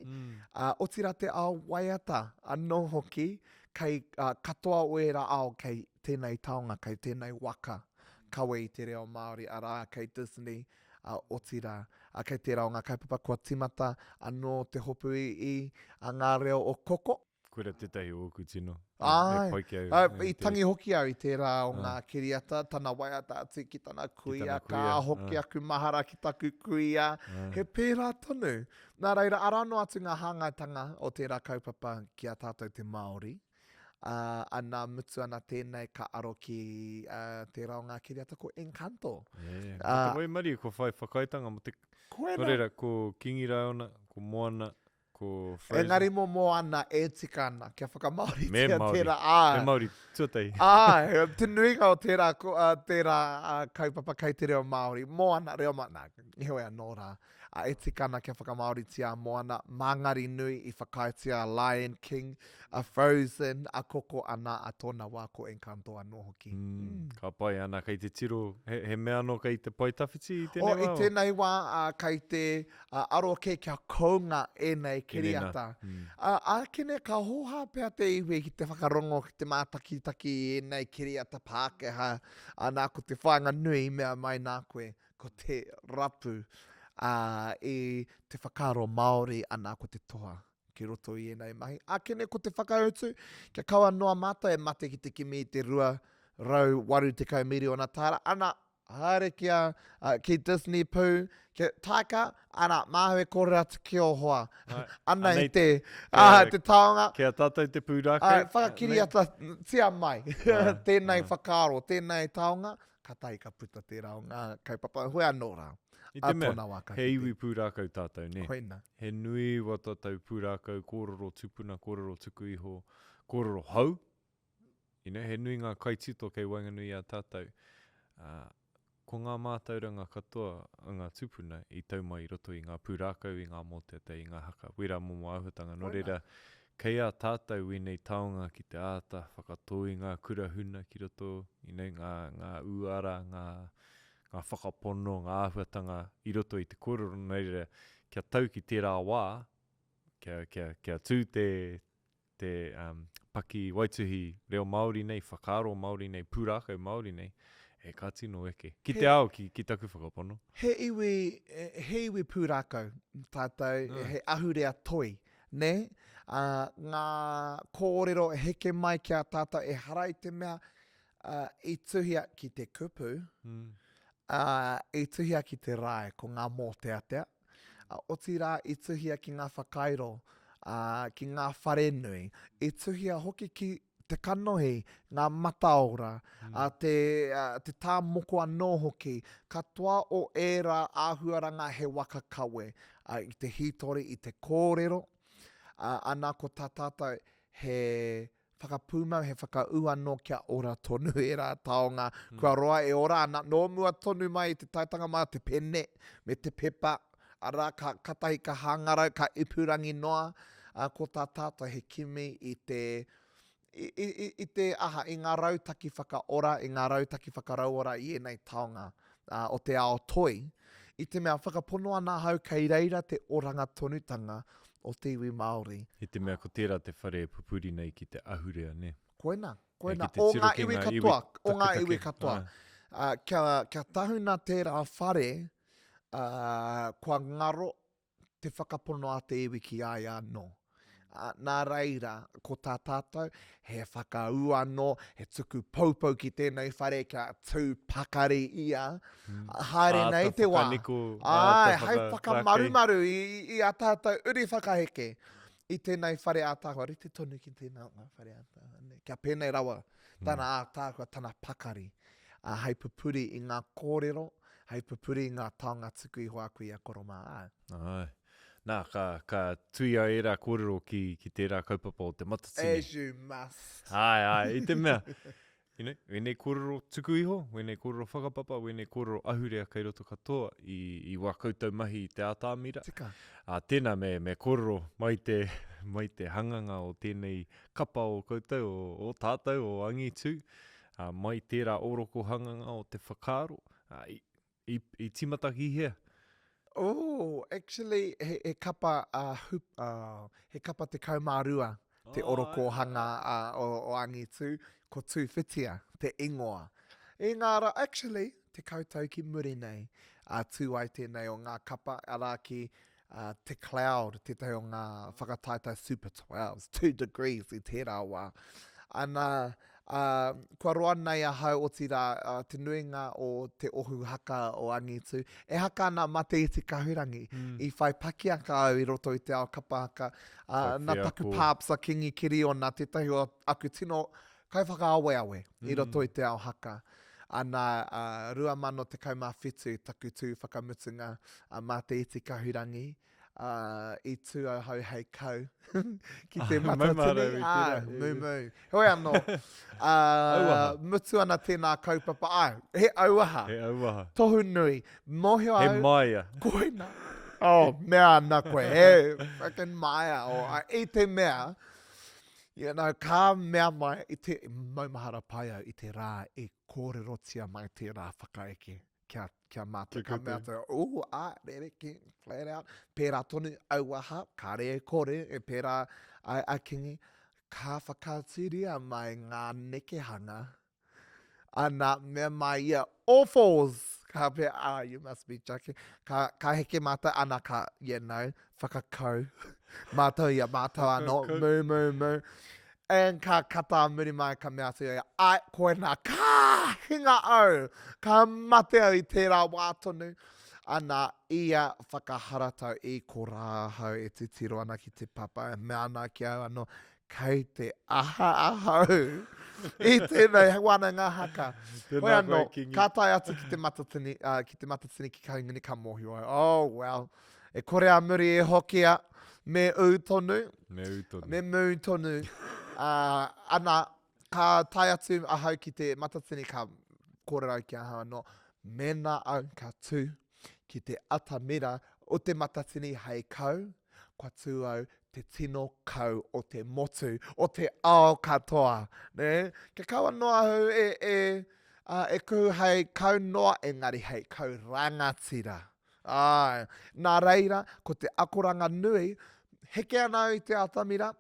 O tira te ao Waiata, anō hoki, kei katoa oera ao kei tēnei taonga, kei tēnei waka. Kawe i te Reo Māori, arā kei Disney, o tira. Kei tērā o ngā kaupapa kua timata, anō te hopu i ngā reo o koko. Koera tētahi o oku tino. I tangi hoki au i tērā o ngā kiriata, tana Waiata atu ki tana kuia, ka hoki aku mahara ki taku kuia. He pērā tonu. Nā reira, arano atu ngā hāngaitanga o tērā kaupapa ki a tātou te Māori. Ana mutu ana tēnei ka aro ki tērā o ngā kiriata ko Encanto. Te wai mari ko whai whakaitanga mo te... Koreira, ko Kingiraona, ko Moana, ko Fraser. Engari mo Moana e tika ana, kia whakamaori Me tia Māori. tērā. Me Māori, tuatai. Te nuinga o tērā kaupapa kei te Reo Māori. Moana, Reo Māori, nā, hoi anō rā. E tika ana kia whakamaori tia Moana, Māngari nui i whakaitia Lion King, a Frozen, a koko ana a tōna wā ko Encanto anō hoki. Ka pai ana kei te tiro, he mea no kei te paitawhiti i tēnei wā? I tēnei wā, kei te aroke kia kounga e nei kiriata. Kene ka hoha pēr te iwi ki te whakarongo, ki te mātakitaki e nei kiriata Pākehā, nā ko te whainga nui mea mai nā koe, ko te rapu. I te whakaro Māori ana ko te toha ki roto i enei mahi. Kene ko te whakautu, kia kaua noa mata e mate ki te kimi i te 2,800,000 miriona tāra. Ana, haere kia ki Disney Pū, kia taika, ana, māhue kōrera te ki o hoa. Ana i te taonga. Kia tātou te pūrākau. Whakakiriata tia mai. Tēnei whakaro, tēnei taonga. Ka tai ka puta tērā o ngā kaupapa. Hoi anō rā. I te mea, he iwi pūrākau tātou, ne? Koina. He nui wa tātou pūrākau, kōrero tupuna, kōrero tuku iho, kōrero hau. He nui ngā kaitito kei wainganui a tātou. Ko ngā mātauranga katoa ngā tupuna i taumai i roto i ngā pūrākau, i ngā mōtete, i ngā haka. Wera momo auhutanga. Nō reira, kei a tātou i nei taonga ki te āta, whakatoi ngā kurahuna ki roto, i nei ngā uara, ngā whakapono, ngā āhuatanga i roto i te kōrero neire, kia tau ki tērā wā, kia tū te pakiwaituhi Reo Māori nei, whakaro Māori nei, pūrākau Māori nei, e ka tino eke. Ki te ao, ki taku whakapono. He iwi pūrākau, tātou, he ahurea toi, ne? Ngā kōrero heke mai kia tātou e harai te mea, i tuhia ki te kupu, i tuhia ki te rai, ko ngā mōteatea. O tira i tuhia ki ngā whakairo, ki ngā wharenui. I tuhia hoki ki te kanohi, ngā mataora, te tāmoko anō hoki, katoa o ērā āhuaranga he waka kawe, i te hitori, i te kōrero, ana ko tā tātou he whakapūmau, he whakaua no kia ora tonu e rā taonga. Kua roa e ora ana, no mua tonu mai i te taitanga mā, te pene, me te pepa, ara ka katahi ka hangarau, ka ipurangi noa, ko tā tātou he kimi i te aha, i ngā rautaki whakaora, i ngā rautaki whakarauora i enei taonga o te ao toi. I te mea whakapono ana hau kei reira te oranga tonutanga o te iwi Māori. I te mea ko tērā te whare pupuri nei ki te ahurea, ne? Koina, ki te o tiro ngā ki iwi ngā katoa, o ngā taketake. iwi katoa. Kia tahuna tērā whare, kua ngaro te whakapono a te iwi ki ai anō. Nā reira, ko tā tātou, he whakaua anō, he tuku paupau ki tēnei whare, kia tū pakari ia, haere nei te wā. Hei whakamarumaru i a tātou uri whakaheke. I tēnei whare a tākua, rite tonu ki tēnā whare a tākua. Kia pēnei rawa, tāna a tākua, tāna pakari. Hei pupuri i ngā kōrero, hei pupuri i ngā taonga tuku i hoa kui a koroma. Ai. Nā, ka tuia e rā kōrero ki tērā kaupapa o te Matatini. As you must. Ai, i te mea. Wēnei kōrero tuku iho, wēnei kōrero whakapapa, wēnei kōrero ahurea kei roto katoa i wā koutou mahi i te ātāmira. Tika. Tēnā me kōrero mai te hanganga o tēnei kapa o koutou, o tātou, o angitu. Mai tērā oroko hanganga o te whakaaro. I timataki hea. Oh, actually, he kapa he kapa te kaumārua, te oroko hanga o angitu, ko tūwhitia, te ingoa. Engara, actually, te koutou ki muri nei, tū ai tēnei o ngā kapa, arā ki te cloud, te teo ngā whakataitai super 12s, 2 degrees i tērā wā. Ana, kua roa nei a hau o tira te nuinga o te ohu haka o angitu. E haka ana mate i te kahurangi. I whai pakiaka au i roto i te ao kapa haka. Nā taku pāpsa kingi kiri o nā te tahi o aku tino kai whakaawe i roto i te ao haka. Ana rua mano te kaumawhitu taku tū whakamutunga mate i te kahurangi. I tū au hau hei kau ki te Matatini. Mū. Hoi anō. Mutu ana tēnā kaupapa. He auaha. He auaha. Tohu nui. Mohio au. He maia. Koina. Mea ana koe. He fucking maia. I te mea. You know, kā mea mai i te maumahara pai au i te rā e kōrerotia mai te rā whakaeke. Kia mātou ka mea tō, rere ki, flat out, pērā tonu auaha, kā re kore, e pērā a kingi, kā whakatiria mai ngā nekehanga, ana mea mai ia, all falls, ka pē, you must be joking, ka heke mātou, ana ka, whakakau, mātou ia, mātou anō, mū, and ka kata muri mai ka mea te ai koe nā ka hinga au ka mate au i tērā wātonu ana ia whakaharatau i ko rāhau e te tiro ana ki te papa e mea ana ki au anō kei te aha ahau i tēnei wana ngā haka hoi anō ka tai atu ki te Matatini ki kaungini ka mohi oi well e kore a muri e hokia me ūtonu me mūtonu ana ka tai atu ahau ki te Matatini ka kōrero ki ahau anō mena au ka tū ki te atamira o te Matatini hei kau kua tū au te tino kau o te motu o te ao katoa ne? Ke kaua noa hau e kuhu hei kau noa engari hei kau rangatira nā reira ko te akoranga nui heke ana i te atamira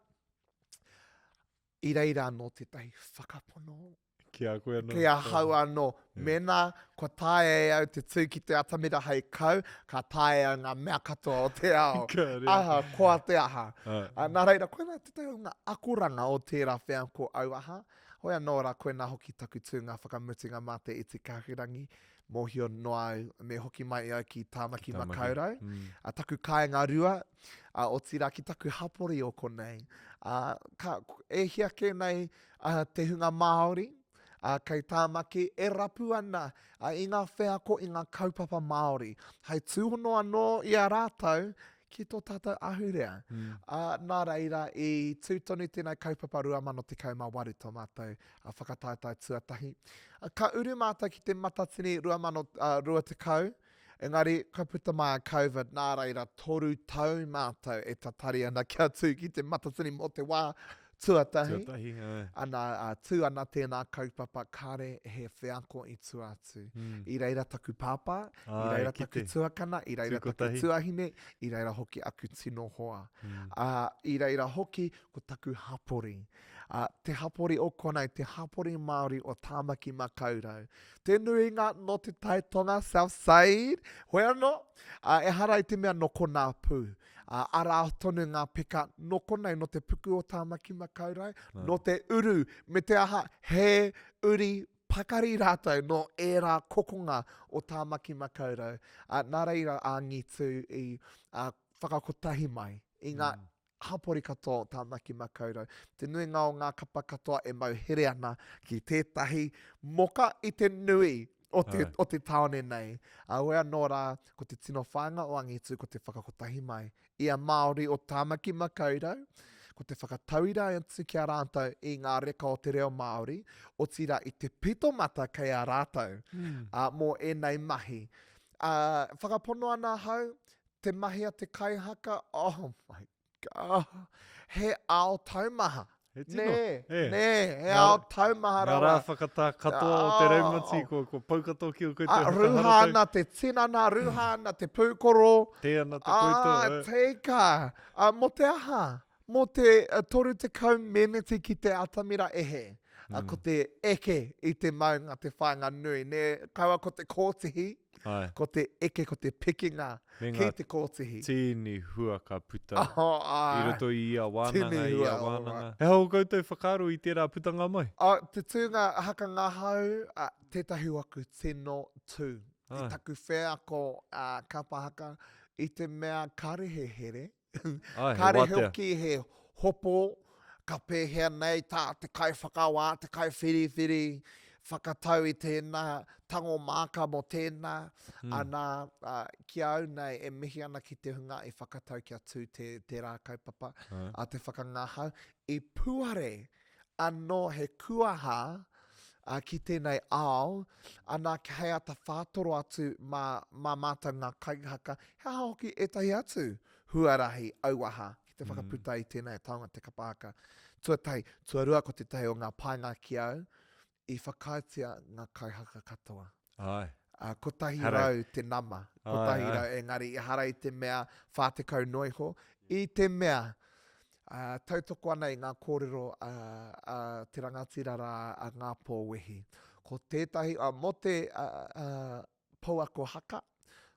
I reira anō te tahi whakapono. Kia koe anō. Kia hau anō. Mena, kua tae au te tū ki te atamira hei kau, ka tae au ngā mea katoa o te ao. Aha, koa te aha. Nā reira, koe nā te tahi o ngā akoranga o tērā whea ko auaha. Hoi anō rā, koe nā hoki taku tū ngā whakamutinga mate i te kahurangi. Mohio noa me hoki mai au ki tāmaki makaurau. Taku kāinga rua, o tira ki taku hapori o konei. E hiake nei te hunga Māori, kei tāmaki e rapu ana i ngā whea ko i ngā kaupapa Māori. Hei tūhono anō i a rātau ki tō tātou ahurea. Nā reira, i tūtonu tēnei kaupapa rua mano te kaumawaru tō mātou whakataitai tuatahi. Ka uru mātou ki te Matatini rua te kau, engari, ka puta mai a COVID, nā reira, toru tau mātou e tatari ana kia tū ki te Matatini mo te wā tuatahi. Tuatahi, Ana tū ana tēnā kaupapa kare he whiako i tū atu. I reira taku pāpā, i reira taku tuakana, i reira taku tuahine, i reira hoki aku tino hoa. I reira hoki ko taku hapori. Te hapori o konei, te hapori Māori o Tāmaki Makaurau. Te nuinga no te taitonga Southside, hoi anō, e hara i te mea no ko nā pū. Ara tonu ngā peka no konei no te puku o Tāmaki Makaurau, no te uru, me te aha he uri pakari rātou no ērā kokonga o Tāmaki Makaurau. Nā reira āngitu i whakakotahi mai, i ngā hapori katoa o Tāmaki Makaurau. Te nuinga o ngā kapa katoa e mau here ana ki tētahi moka i te nui o te taone nei. Wea nō rā, ko te tino whāinga o angitu, ko te whakakotahi mai. Ia Māori o Tāmaki Makaurau, ko te whakatauira atu ki a rātou i ngā reka o te reo Māori, o tira i te pito mata kei a rātou, mō enei mahi. Whakapono ana hau, te mahi a te kaihaka, oh my god, he ao taumaha. Nē, he ao taumaha rawa. Ngā rā whakatā katoa o te raumati, ko paukatoa ki o koe te whakaharata. Ruha ana te tinana, ruha ana te Pū Kōrero. Te ana te koutou. Teika. Mo te aha, mo te toru te kau meneti ki te atamira ehe. Ko te eke i te maunga te whainga nui. Ne kaua ko te kōtihi, ko te eke, ko te pikinga ki te kōtihi. Tini hua ka puta. I roto i ia wānanga, i ia wānanga. He hau koutou whakaro i tērā putanga mai? Te tūnga haka ngā hau, tētahi waku tino tū. I taku whēako kapahaka i te mea kare he here. Kare hoki he hopo, ka pēhea nei tā te kai whakawā, te kai whiri, whakatau i tēnā, tango māka mo tēnā, ana ki au nei e mihi ana ki te hunga i whakatau kia tū te rā kaupapa, te whakangahau, i puare anō he kuaha ki tēnei ao, ana hei ata whātoro atu mā mātou ngā kaihaka, hea hoki etahi atu huarahi auaha, ki te whakaputa i tēnei taonga te kapahaka. Tuatai, tuarua ko te tahi o ngā painga ki au, i whakaitia ngā kaihaka katoa. Ko tahi rau te nama, ko tahi rau engari, i hara i te mea whātekau noiho, i te mea tautoko ana i ngā kōrero te rangatira rā a ngā pōwehi. Ko tētahi, mo te pauako haka,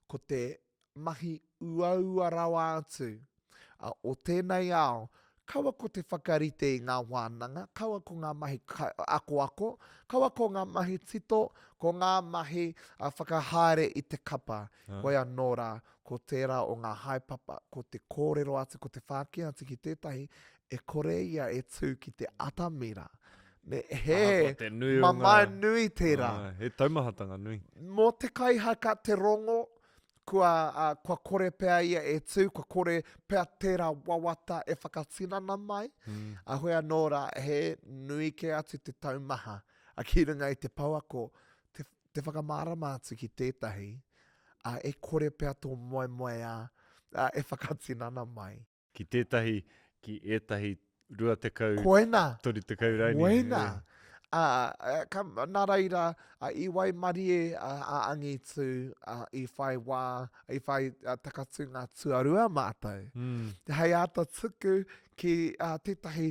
ko te mahi uaua rawa atu, o tēnei ao, kaua ko te whakarite i ngā wānanga, kaua ko ngā mahi ako, kaua ko ngā mahi tito, ko ngā mahi whakahaere i te kapa. Koia nō rā, ko tērā o ngā haipapa, ko te kōrero atu, ko te whāki atu ki tētahi, e kore ia e tū ki te atamira. He, mamai nui tērā. He taumahatanga nui. Mo te kaihaka te rongo, kua kore pēr ia e tū, kua kore pēr tērā wawata e whakatinana mai. Hoi anō rā, he nui ke atu te taumaha. Ki runga i te pauako, te whakamārama atu ki tētahi, e kore pēr tō moe e whakatinana mai. Ki tētahi, ki ētahi rua te kau, tori te kau raini. Koina. Nā reira, i wai marie a angitu, i whai wā, i whai takatu ngā tuarua mātou. Hei ata tuku ki tētahi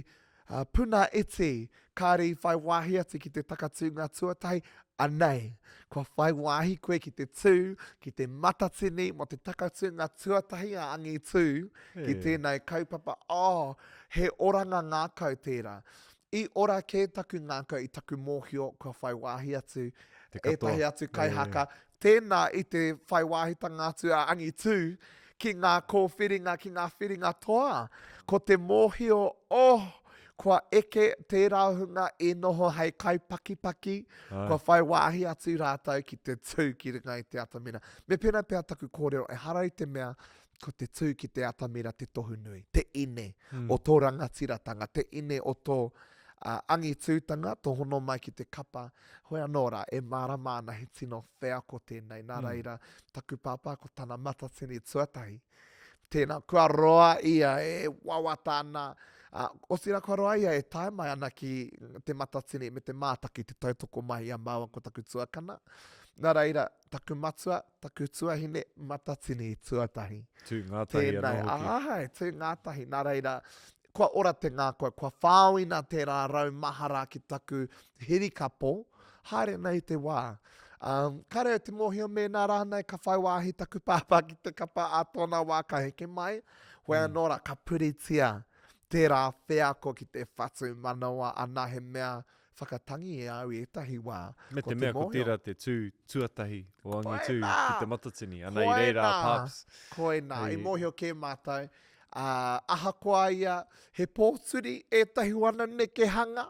puna iti, kāri whai wāhi atu ki te takatu ngā tuatahi, anei. Kua whai wāhi koe ki te tū, ki te matatini, mo te takatu ngā tuatahi a angitu, ki tēnei kaupapa, he oranga ngākau tērā. I ora ke taku ngākau i taku mōhio kua whai wāhi atu, e tahi atu kaihaka. Tēnā i te whai wāhi tangatu a angitu ki ngā kōwhiringa, ki ngā whiringa toa. Ko te mōhio, kua eke te rauhunga e noho hei kai paki, kua whai wāhi atu rātou ki te tū ki runga i te atamira. Me pēnā pēr taku kōrero, e hara i te mea, ko te tū ki te atamira te tohu nui, te ine o tō rangatiratanga, te ine o tō angitūtanga, tō hono mai ki te kapa. Hoi anō rā, e mārama ana he tino whea ko tēnei. Nā reira, taku pāpā ko tāna matatini tuatahi. Tēnā, kua roa ia e wawata ana O sira koroa ia e tae mai ana ki te matatini me te mātaki te tautoko mai a māua ko taku tuakana. Nā reira, taku matua, taku tuahine, matatini tuatahi. Tū ngātahi anō hoki. Ahai, tū ngātahi. Nā reira, kua ora te ngākoa, kua whāwina te rārau mahara ki taku hirikapo, haere nei te wā. Kare te mōhio me nā rānei ka whai wāhi taku pāpā ki te kapa a tōna wā ka heke mai, hoi anōra ka puritia tērā wheako ki te whatu manawa ana he mea whakatangi e au e tahi wā. Me te mea ko tērā te tuatahi o angi tū ki te matatini, ana i reira paps. Koina, i mōhio ke mātai. Ahakoa ia, he pōturi e tahi wana ne ke hanga,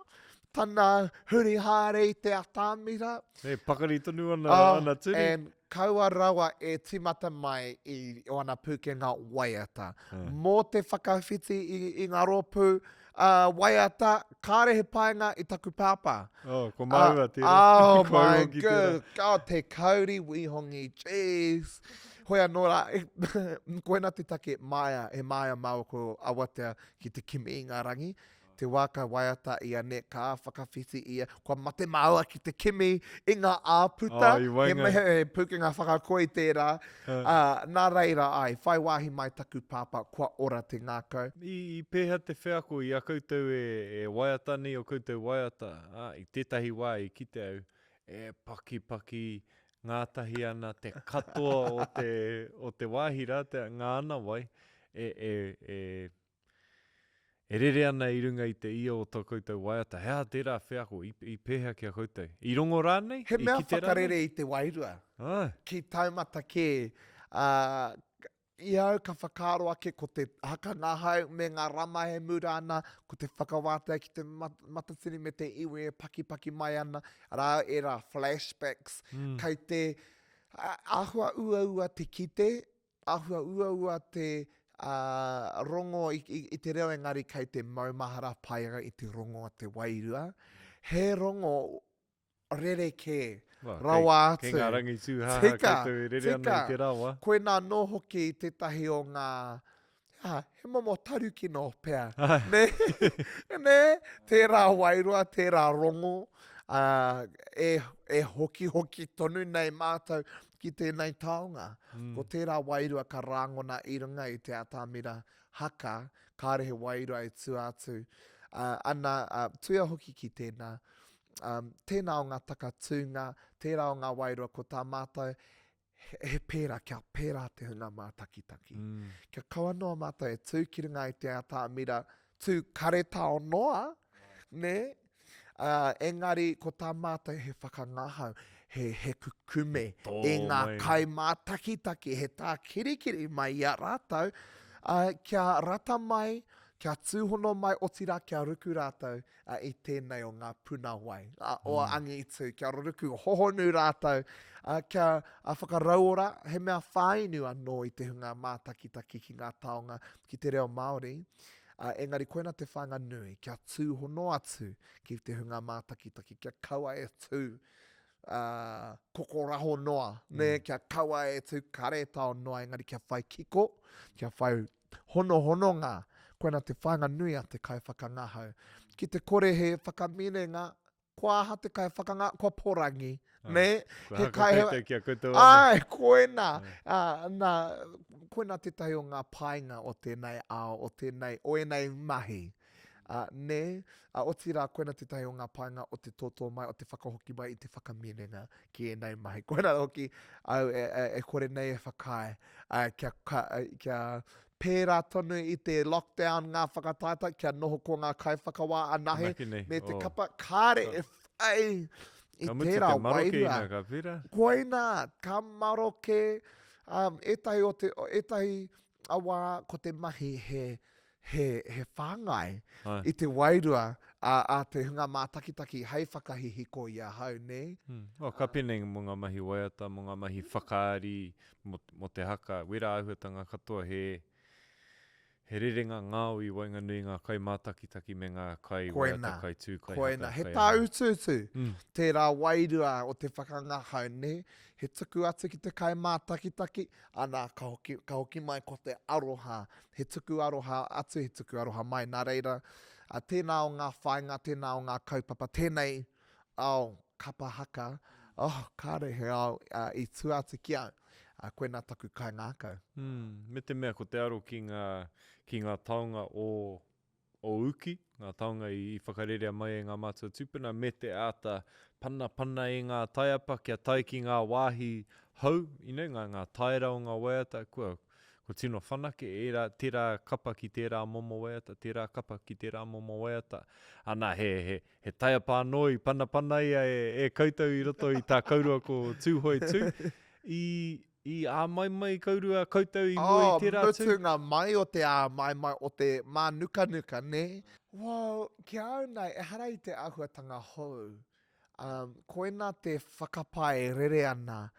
tana huri hāre i te atāmira. E pakari tonu ana turi. And kaua rawa e timata mai i ona pūkenga Waiata. Mō te whakawhiti i ngā rōpū Waiata, kāre he paenga i taku pāpā. Ko maua tērā. Oh my god, te Pere Wihongi, jeez. Hoi anōra, koena te take maia, he maia mau ko awatea ki te kimi i ngā rangi. Te waka Waiata ia ne ka whakawhiti ia, kua mate maua ki te kimi i ngā āputa, he mehe pukenga whakakoi tērā. Nā reira ai, whai wāhi mai taku pāpā, kua ora te ngākau. I pēha te wheako i a koutou e Waiata ni o koutou Waiata, i tētahi wā i ki te au, e paki ngātahi ana, te katoa o te wāhira, ngā ana wai, e rere ana i runga i te ia o tō koutou Waiata. Hea tērā wheako i pēha ki a koutou. I rongo rānei? He mea whakarere i te wairua. Ki taumata ke, i au ka whakaro ake ko te haka ngāhau me ngā rama he mura ana, ko te whakawātea ki te matatini me te iwe e paki mai ana, rā e rā flashbacks, kei te ahua ua te kite, ahua ua te rongo i te reo engari kei te maumahara paia i te rongo a te wairua. He rongo rere ke, rawa atu. Kei ngā rangi tūhaha koutou e rere ana i te rawa. Koe nā no hoki i tētahi o ngā, he momo taruki no pēr. Ne, tērā wairua, tērā rongo, e hoki tonu nei mātou, ki tēnei taonga. Ko tērā wairua ka rāngona i runga i te atamira haka, kārehe wairua i tū atu. Tuia hoki ki tēnā, tēnā o ngā takatūnga, tērā o ngā wairua ko tā mātou, he pērā, kia pērā te hunga mātakitaki. Kia kauanoa mātou e tū ki runga i te atamira, tū kare tao noa, ne? Engari ko tā mātou he whakangahau, he kukume e ngā kai mātakitaki, he tā kirikiri mai i a rātou, kia rata mai, kia tūhono mai o tira, kia ruku rātou i tēnei o ngā puna wai. O angi i tū, kia ruku hohonu rātou, kia whakaraura, he mea whainu anō i te hunga mātakitaki ki ngā taonga ki te reo Māori. Engari koena te whanga nui, kia tūhono atu ki te hunga mātakitaki, kia kaua e tū kokoraho noa, ne, kia kaua e tū karetao noa, engari kia whai kiko, kia whai hono ngā, koena te whanga nui a te kai whakangahau. Ki te kore he whakaminenga, kua aha te kai whakanga, kua porangi, ne? He kai he kia koutou ana. Ai, koena. Koena te tahi o ngā painga o tēnei ao, o enei mahi. Ne, o tira koena te tahi o ngā painga o te tōtō mai, o te whakahoki mai i te whakaminenga ki enei mahi. Koena hoki, au e kore nei e whakai, kia pērā tonu i te lockdown ngā whakataita, kia noho ko ngā kai whakawā anahe, me te kapa kāre e whai i tērā wairua. Koena, ka maroke, etahi awa ko te mahi he whāngai i te wairua a te hunga mātakitaki hei whakahihiko i a hau, ne? Ka pene mo ngā mahi Waiata, mo ngā mahi whakaari, mo te haka, wera ahuatanga katoa he He rerenga ngāui wainga nui ngā kai mātakitaki me ngā kai Koina. waiata, kai tū, kai Koina, haka, he kai tā aha. ututu, tērā wairua o te whakangahau, ne? He tuku atu ki te kai mātakitaki, ana ka hoki mai ko te aroha, he tuku aroha atu, he tuku aroha mai. Nā reira, tēnā o ngā whainga, tēnā o ngā kaupapa, tēnei au kapa haka, kārehe au i tu atu ki au, koina taku kai ngākau. Me te mea ko te aro ki ngā taonga o uki, ngā taonga i whakarerea mai e ngā mātua tūpuna, me te āta pana e ngā taiapa, kia tai ki ngā wāhi hau, ngā taira o ngā waiata, ko tino whanake, tērā kapa ki tērā momo waiata, tērā kapa ki tērā momo waiata, ana he taiapa anoi, pana ia e koutou i roto i tā kaurua ko tūhoi tū, I a mai kaurua koutou i mua i tērā tū. Mutunga mai o te a mai o te mā nuka, ne? Wow, kia au nei, e hara i te āhuatanga hou. Koina te whakapae rere ana,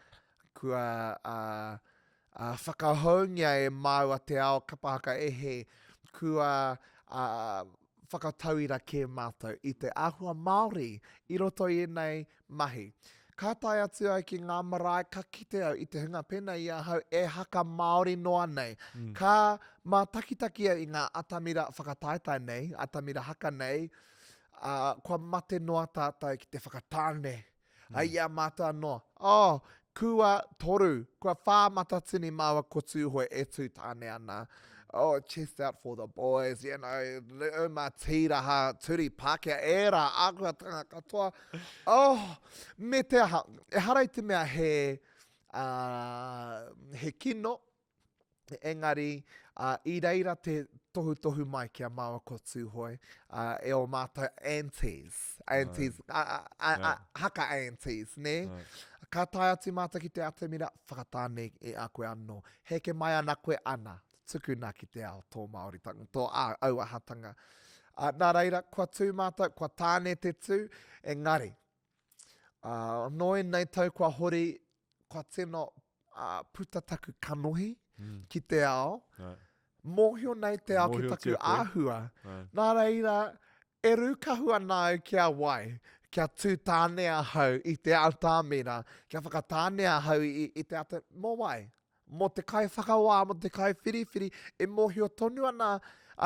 kua whakahoungia e māua te ao kapahaka ehe, kua whakatauira ke mātou i te āhua Māori, i roto i nei mahi. Ka tai atu ai ki ngā marae, ka kite au i te hunga pena i ahau e haka Māori noa nei. Ka mātakitaki au i ngā atamira whakataetai nei, atamira haka nei, kua mate noa tātai ki te whakatāne. Ai ia mātua noa. Kua toru, kua Matatini māua ko tūhoi e tū tāne ana. Chest out for the boys, ma tiraha, turi Pākehā, era, ākuatanga katoa. Me te aha, e hara i te mea he kino, engari, i reira te tohu mai kia māua ko tūhoi, e o mātou aunties, haka aunties, ne? Ka tai atu mātou ki te atamira, whakatāne e a koe anō. Heke mai ana koe ana. Tukuna ki te ao tō Māoritanga, tō auahatanga. Nā reira, kua tū mātou, kua tāne te tū, engari. Noi nei tau kua hori, kua tino putataku kanohi ki te ao. Mōhio nei te ao ki taku āhua. Nā reira, e rūkahu ana au kia wai, kia tū tāne ahau i te ao tāmira, kia whakatāne ahau i te ata, mō wai. Mo te kai whakawā, mo te kai whiriwhiri, e mōhio tonu ana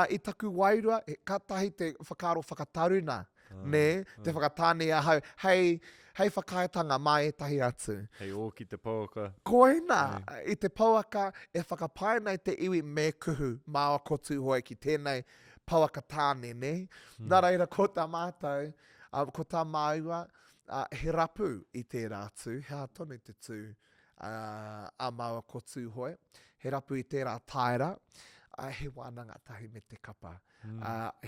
i taku wairua, ka tahi te whakaro whakataruna, ne? Te whakatāne ahau, hei whakaetanga mai tahi atu. Hei o ki te pauaka. Koina, i te pauaka e whakapae nei te iwi me kuhu, māua ko tūhoi ki tēnei pauaka tāne, ne? Nā reira, ko tā mātou, ko tā māua, he rapu i tērā tū, hea tonu te tū. A māua ko tūhoi, he rapu i tērā taira, he wānanga tahi me te kapa.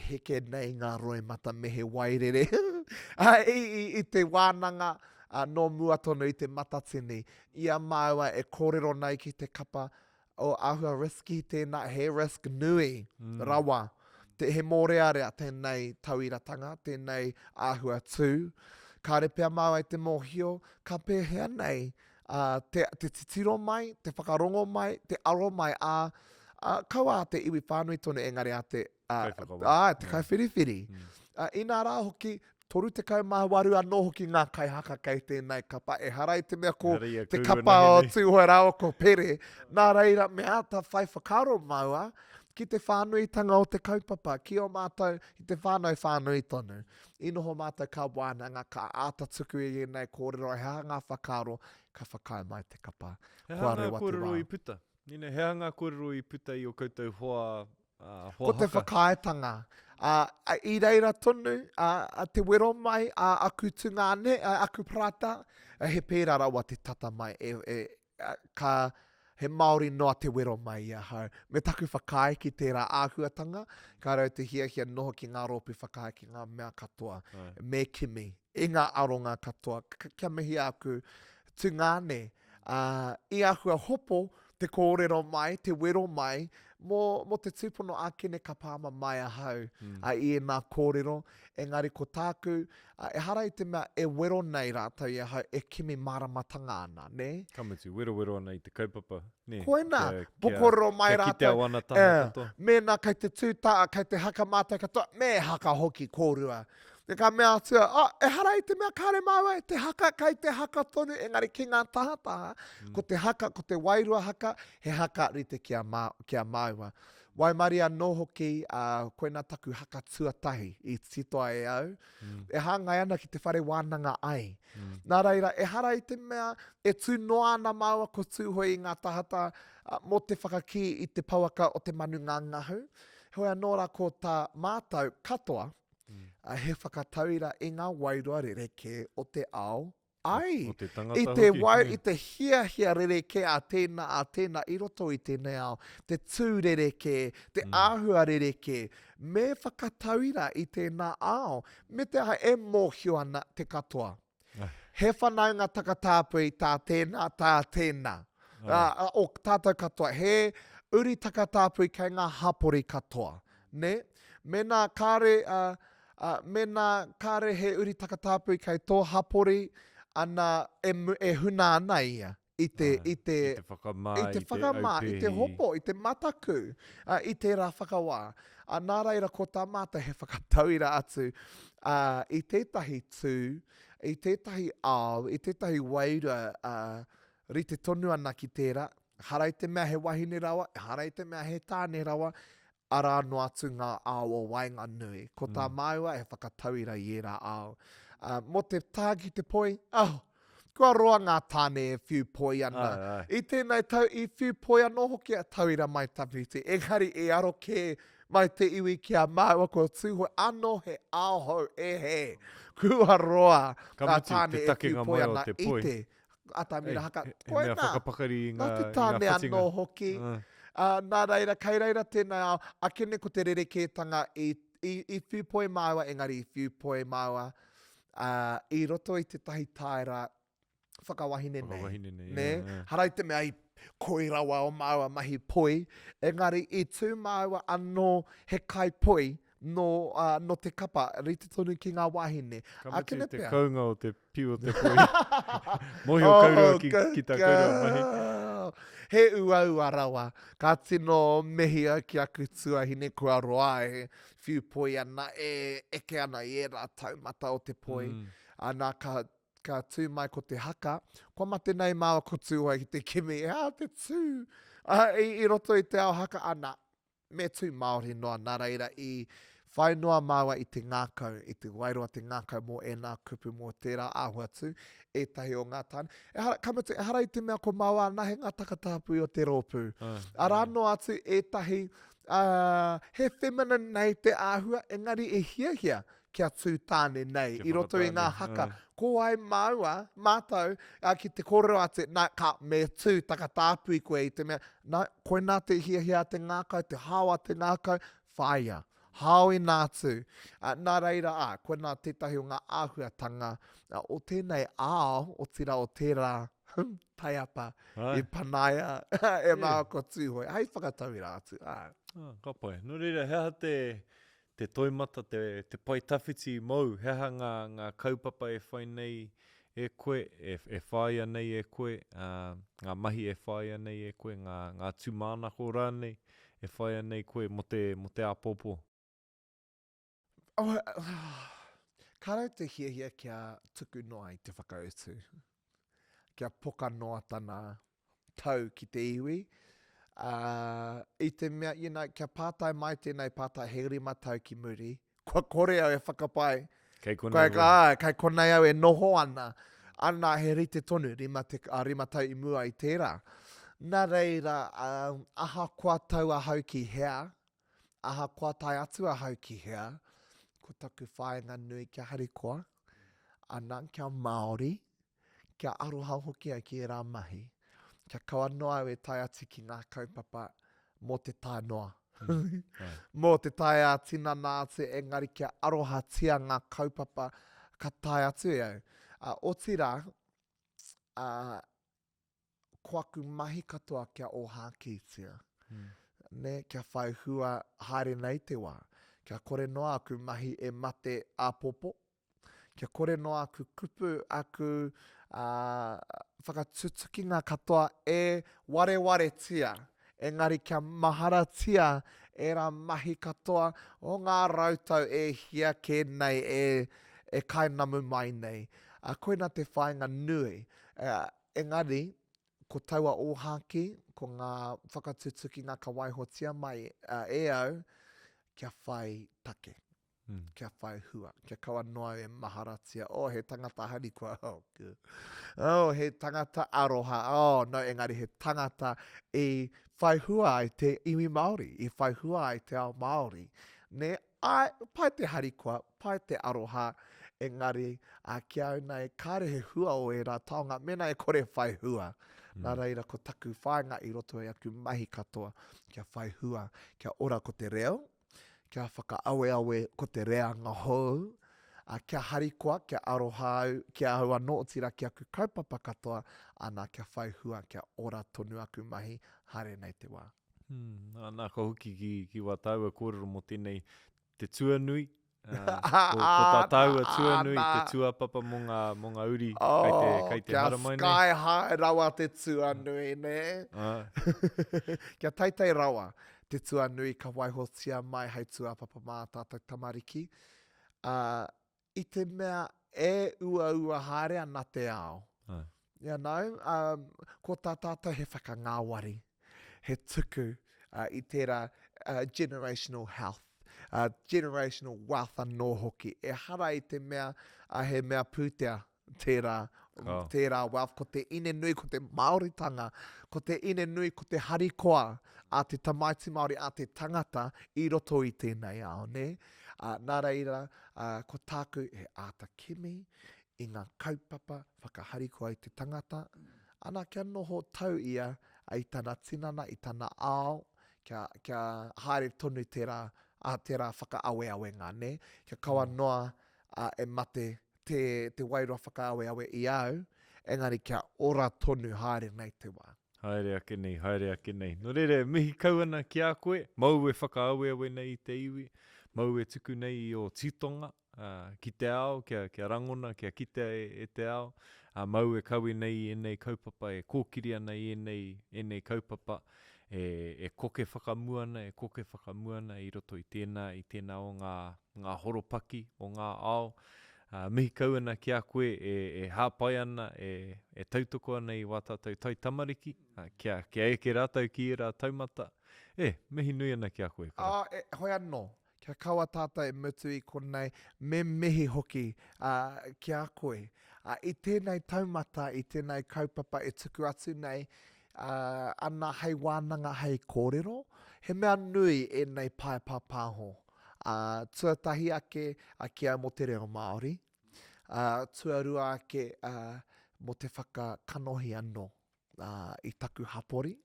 Heke nei ngā roi mata me he wairere. I te wānanga no mua tonu i te matatini, ia māua e kōrero nei ki te kapa o ahua riski tēnā, he risk nui, rawa. He mōrearea tēnei tauiratanga, tēnei ahua tū. Ka repea māua i te mōhio, ka pēhea nei, te titiro mai, te whakarongo mai, te aro mai, kaua te iwi whānui tonu engari te kai whiriwhiri. I nā rā hoki, toru te kau mawaru anō hoki ngā kai haka kei tēnei kapa, e harai te mea ko te kapa o tūhoi rāo ko Pere. Nā reira, mea ta whai whakaro maua, ki te whānuitanga o te kaupapa, ki o mātou i te whānui tonu. I noho mātou ka wānanga, ka ātatuku i nei kōrero, hea ngā whakaro, ka whakai mai te kapa. Hea ngā kōrero i puta. Hea ngā kōrero i puta i o koutou hoa ko te whakaetanga. I reira tonu, te wero mai, aku tungane, aku prata, he pērā rawa te tata mai, he Māori noa te wero mai ia hau. Me taku whakae ki tērā āhuatanga, ka rau te hia noho ki ngā ropi whakae ki ngā mea katoa. Me kimi, i ngā aronga katoa, kia mihi aku tungane. I ahua hopo, te kōrero mai, te wero mai, mo te tūpono ākene ka pāma mai ahau i e nā kōrero, engari ko tāku, e hara i te mea e wero nei rātau i ahau, e kimi maramatanga ana, ne? Kamutu, wero ana i te kaupapa. Ne, Koina, pokoro mai kia rātau. ki te awana taha katoa. Mēnā kai te tūtaa, kai te haka mātai katoa, me haka hoki kōrua. Te ka mea atua, e hara i te mea kāre maua, te haka, kai te haka tonu, engari ki ngā tahataha, ko te haka, ko te wairua haka, he haka rite kia maua. Wai maria no hoki, koina taku haka tuatahi i titoa e au, e hāngai ana ki te whare wānanga ai. Nā reira, e hara i te mea, e tū noa ana maua ko tūhoi i ngā tahata, mo te whakaki i te pauaka o te manu ngā ngahu. Hoi anō rā ko tā mātau katoa, he whakatauira i ngā wairua rereke o te ao. Ai, O te tangata i te hoki. i te hia rereke a tēnā i roto i tēnei ao, te tū rereke, te āhua rereke, me whakatauira i tēnā ao, me te aha e mōhio ana te katoa. He whanaunga takatāpui tā tēnā. O tātou katoa, he uri takatāpui kei ngā hapori katoa. Ne? Mena kāre he uri takatāpui kei tō hapori, ana e huna ana ia i te whakamā, i te hopo, i te mataku, i te rā whakawā. Nā reira ko tā māta he whakatauira atu i tētahi tū, i tētahi ao, i tētahi wairua rite tonu ana ki tērā. Hara i te mea he wahine rawa, hara i te mea he tāne rawa, ara no atu ngā ao o wainga nui. Ko tā maua he whakatauira i e rā ao. Mo te tāki te poi, kua roa ngā tāne e whiu poi ana. I tēnei tau, i whiu poi anō hoki a tauira mai tapiti. Engari e aro ke mai te iwi kia māua kua tūhoi anō he aohau e he. Kua roa ngā tāne e whiu poi ana i te atamira haka. Koe nā te tāne anō hoki. Nā reira, kei reira tēnei ao, akene ko te rerekētanga i whiu poi māua, engari i whiu poi māua. I roto i te tahi taira whakawahine nei. Ne? Harai te mea i koirawa o māua mahi poi. Engari i tū māua anō he kai poi no te kapa rite tonu ki ngā wahine. Kamutu te kaunga o te piu o te poi. Mohi o kaurua ki tā kaurua mahi. He ua rawa. Ka tino mehia ki a kutuahine kua roa e whiu poi ana e eke ana i e rā taumata o te poi. Nā ka tū mai ko te haka. Kua mate nei māua ko tūhoi ki te kimi. Te tū. I roto i te ao haka ana. Me tū Māori noa nā reira i whainoa māua i te ngākau, i te wairoa te ngākau mō e nā kupu mō tērā āhua tū, e tahi o ngā tāne. Kamutu, e hara i te mea ko māua ana he ngā takatāpui o te rōpū. Arano atu e tahi, he feminine nei te āhua, engari e hia kia tū tāne nei, i roto i ngā haka. Ko ai māua, mātau, ki te kōrero atu, nā ka me tū takatāpui koe i te mea, koe nā te hia te ngākau, te hawa te ngākau, whaia. Hao i nātu. Nā reira, koe nā tētahi o ngā āhuatanga, o tēnei ao, o tira o tērā taiapa, i panaia, e māua ko tūhoi. Hei whakatauira atu. Ka pai. No reira, hea te toimata, te pai tawhiti mau, hea ngā kaupapa e whai nei e koe, e whaia nei e koe, ngā mahi e whaia nei e koe, ngā tūmānako rānei e whaia nei koe mo te āpōpō. Karau te hia kia tuku noa i te whakautu. Kia poka noa tana tau ki te iwi. I te mea, kia pātai mai tēnei pātai he rima tau ki muri. Kua kore au e whakapai. Kei konei au e noho ana. Ana he rite tonu, rima tau i mua i tērā. Nā reira, aha kua tau a hau ki hea. Aha kua tai atu a hau ki hea. Ko taku whaenga nui kia harikoa. Ana kia Māori. Kia aroha hoki ai ki e rā mahi. Kia kaua noa au e tai atu ki ngā kaupapa mō te tai noa. Mō te tai a tina nā atu engari kia aroha tia ngā kaupapa ka tai atu e au. O tira, ko aku mahi katoa kia oha kitia. Ne, kia whai hua haere nei te wā. Kia kore noa aku mahi e mate a popo. Kia kore noa aku kupu aku whakatutuki ngā katoa e ware tia. Engari kia mahara tia e rā mahi katoa o ngā rautau e hia ke nei e kainamu mai nei. Koina te whainga nui. Engari, ko taua ohaki, ko ngā whakatutuki ngā kawaihotia mai e au, kia whai take. Kia whai hua. Kia kaua noa e maharatia. He tangata harikua. Good. He tangata aroha. No, engari he tangata e whai hua ai te iwi Māori. I whai hua ai te ao Māori. Ne, pai te harikua, pai te aroha, engari kia au nei kārehe hua o e rā taonga. Mena e kore whai hua. Nā reira ko taku whainga I roto e aku mahi katoa. Kia whai hua, kia ora ko te reo. Kia whakaawe ko te rea ngahou, kia harikoa, kia aroha au, kia au anō tira ki aku kaupapa katoa, ana kia whai hua, kia ora tonu aku mahi, haere nei te wā. Nā ka hoki ki wā taua kōrero mo tēnei te tuanui, ko tā taua tuanui, te tuapapa mo ngā uri, kai te haramaine. Kia sky high rawa te tuanui, ne? Kia taitai rawa. Te tuanui ka waihotia mai hei tuapapa mā tātou tamariki. I te mea e ua haere ana te ao. You know, ko tā tātou he whakangāwari. He tuku I tērā generational health. Generational wealth anō hoki. E hara I te mea, he mea pūtea tērā wealth. Ko te ine nui, ko te Māoritanga. Ko te ine nui, ko te harikoa. A te tamaiti Māori, a te tangata I roto I tēnei ao, ne? Nā reira, ko tāku he āta kimi, I ngā kaupapa, whakahariko ai te tangata. Ana kia noho tau ia, I tana tinana, I tana ao, kia haere tonu tērā whakaawe ngā, ne? Kia kaua noa e mate te wairoa whakaawe I au, engari kia ora tonu haere nei te wā. Haere ake nei. No rere, mihi kauana ki a koe, mau e whakaawe nei I te iwi, mau e tuku nei I o titonga, ki te ao, kia rangona, kia kite e te ao, mau e kaui nei nei kaupapa, e kōkiri ana I nei kaupapa, e koke whakamuana, I roto I tēnā o ngā horopaki o ngā ao, mihi kauana ki a koe e hāpai ana, e tautoko ana I wā tātou tai tamariki, kia eke rātau ki rā taumata. Mihi nui ana ki a koe. Hoi anō, kia kaua tātou e mutu I konei, me mihi hoki ki a koe. I tēnei taumata, I tēnei kaupapa e tuku atu nei, ana hei wānanga hei kōrero, he mea nui e nei pai pāpāho. Tuatahi ake kia mo te reo Māori. Tuarua ake mo te whakakanohi anō I taku hapori.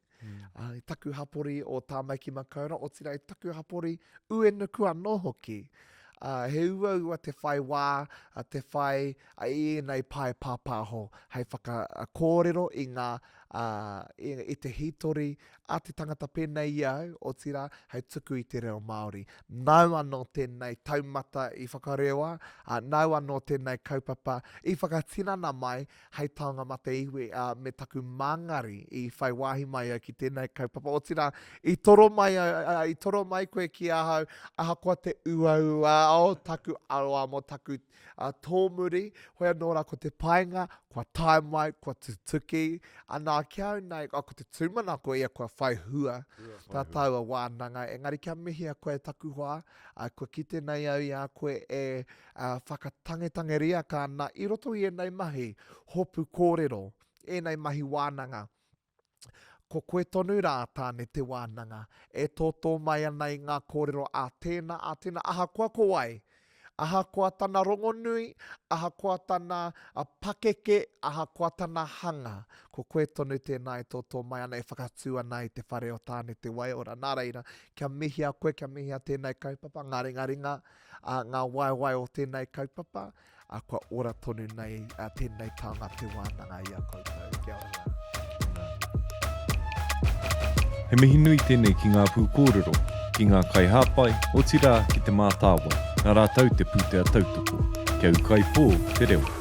I taku hapori o tā maiki makaura, o tira I taku hapori ue nuku anō hoki. He ua te whai wā, te whai I nei pai pāpāho, hei whakakōrero I ngā I te hitori a te tangata pēnei iau o tira hei tuku I te reo Māori. Nau anō tēnei taumata I whakarewa, nau anō tēnei kaupapa I whakatinana mai hei taonga mate iwi me taku māngari I whai wāhi mai au ki tēnei kaupapa. O tira I toro mai koe ki ahau, ahakoa te ua o taku aroa mo taku tōmuri, hoi anō rā ko te painga, kua tae mai, kua tutuki, anā kia au nei, ko te tūmana ko ia kua whai hua, tā taua wānanga, engari kia mihi a koe taku hoa, kua kite nei au ia koe e whakatangetangeria kāna, I roto I nei mahi, Pū Kōrero, nei mahi wānanga, ko koe tonu rā tāne te wānanga, e tōtō mai ana I ngā kōrero a tēnā, ahakoa ko wai, ahakoa tana rongonui, ahakoa tana pakeke, ahakoa tana hanga. Ko koe tonu tēnā e tōtō mai ana e whakatū ana I te whare o tāne te wai ora. Nā reira, kia mihi a koe, kia mihi a tēnei kaupapa, ngā ringa, ngā wai o tēnei kaupapa, kua ora tonu nei tēnei taonga te wānanga I a koutou. Kia ora. He mihi nui tēnei ki ngā Pū Kōrero, ki ngā kai hāpai, o tira ki te mātāwai, nā rātau te pūtea tautoko. Kia ukai pō, te reo.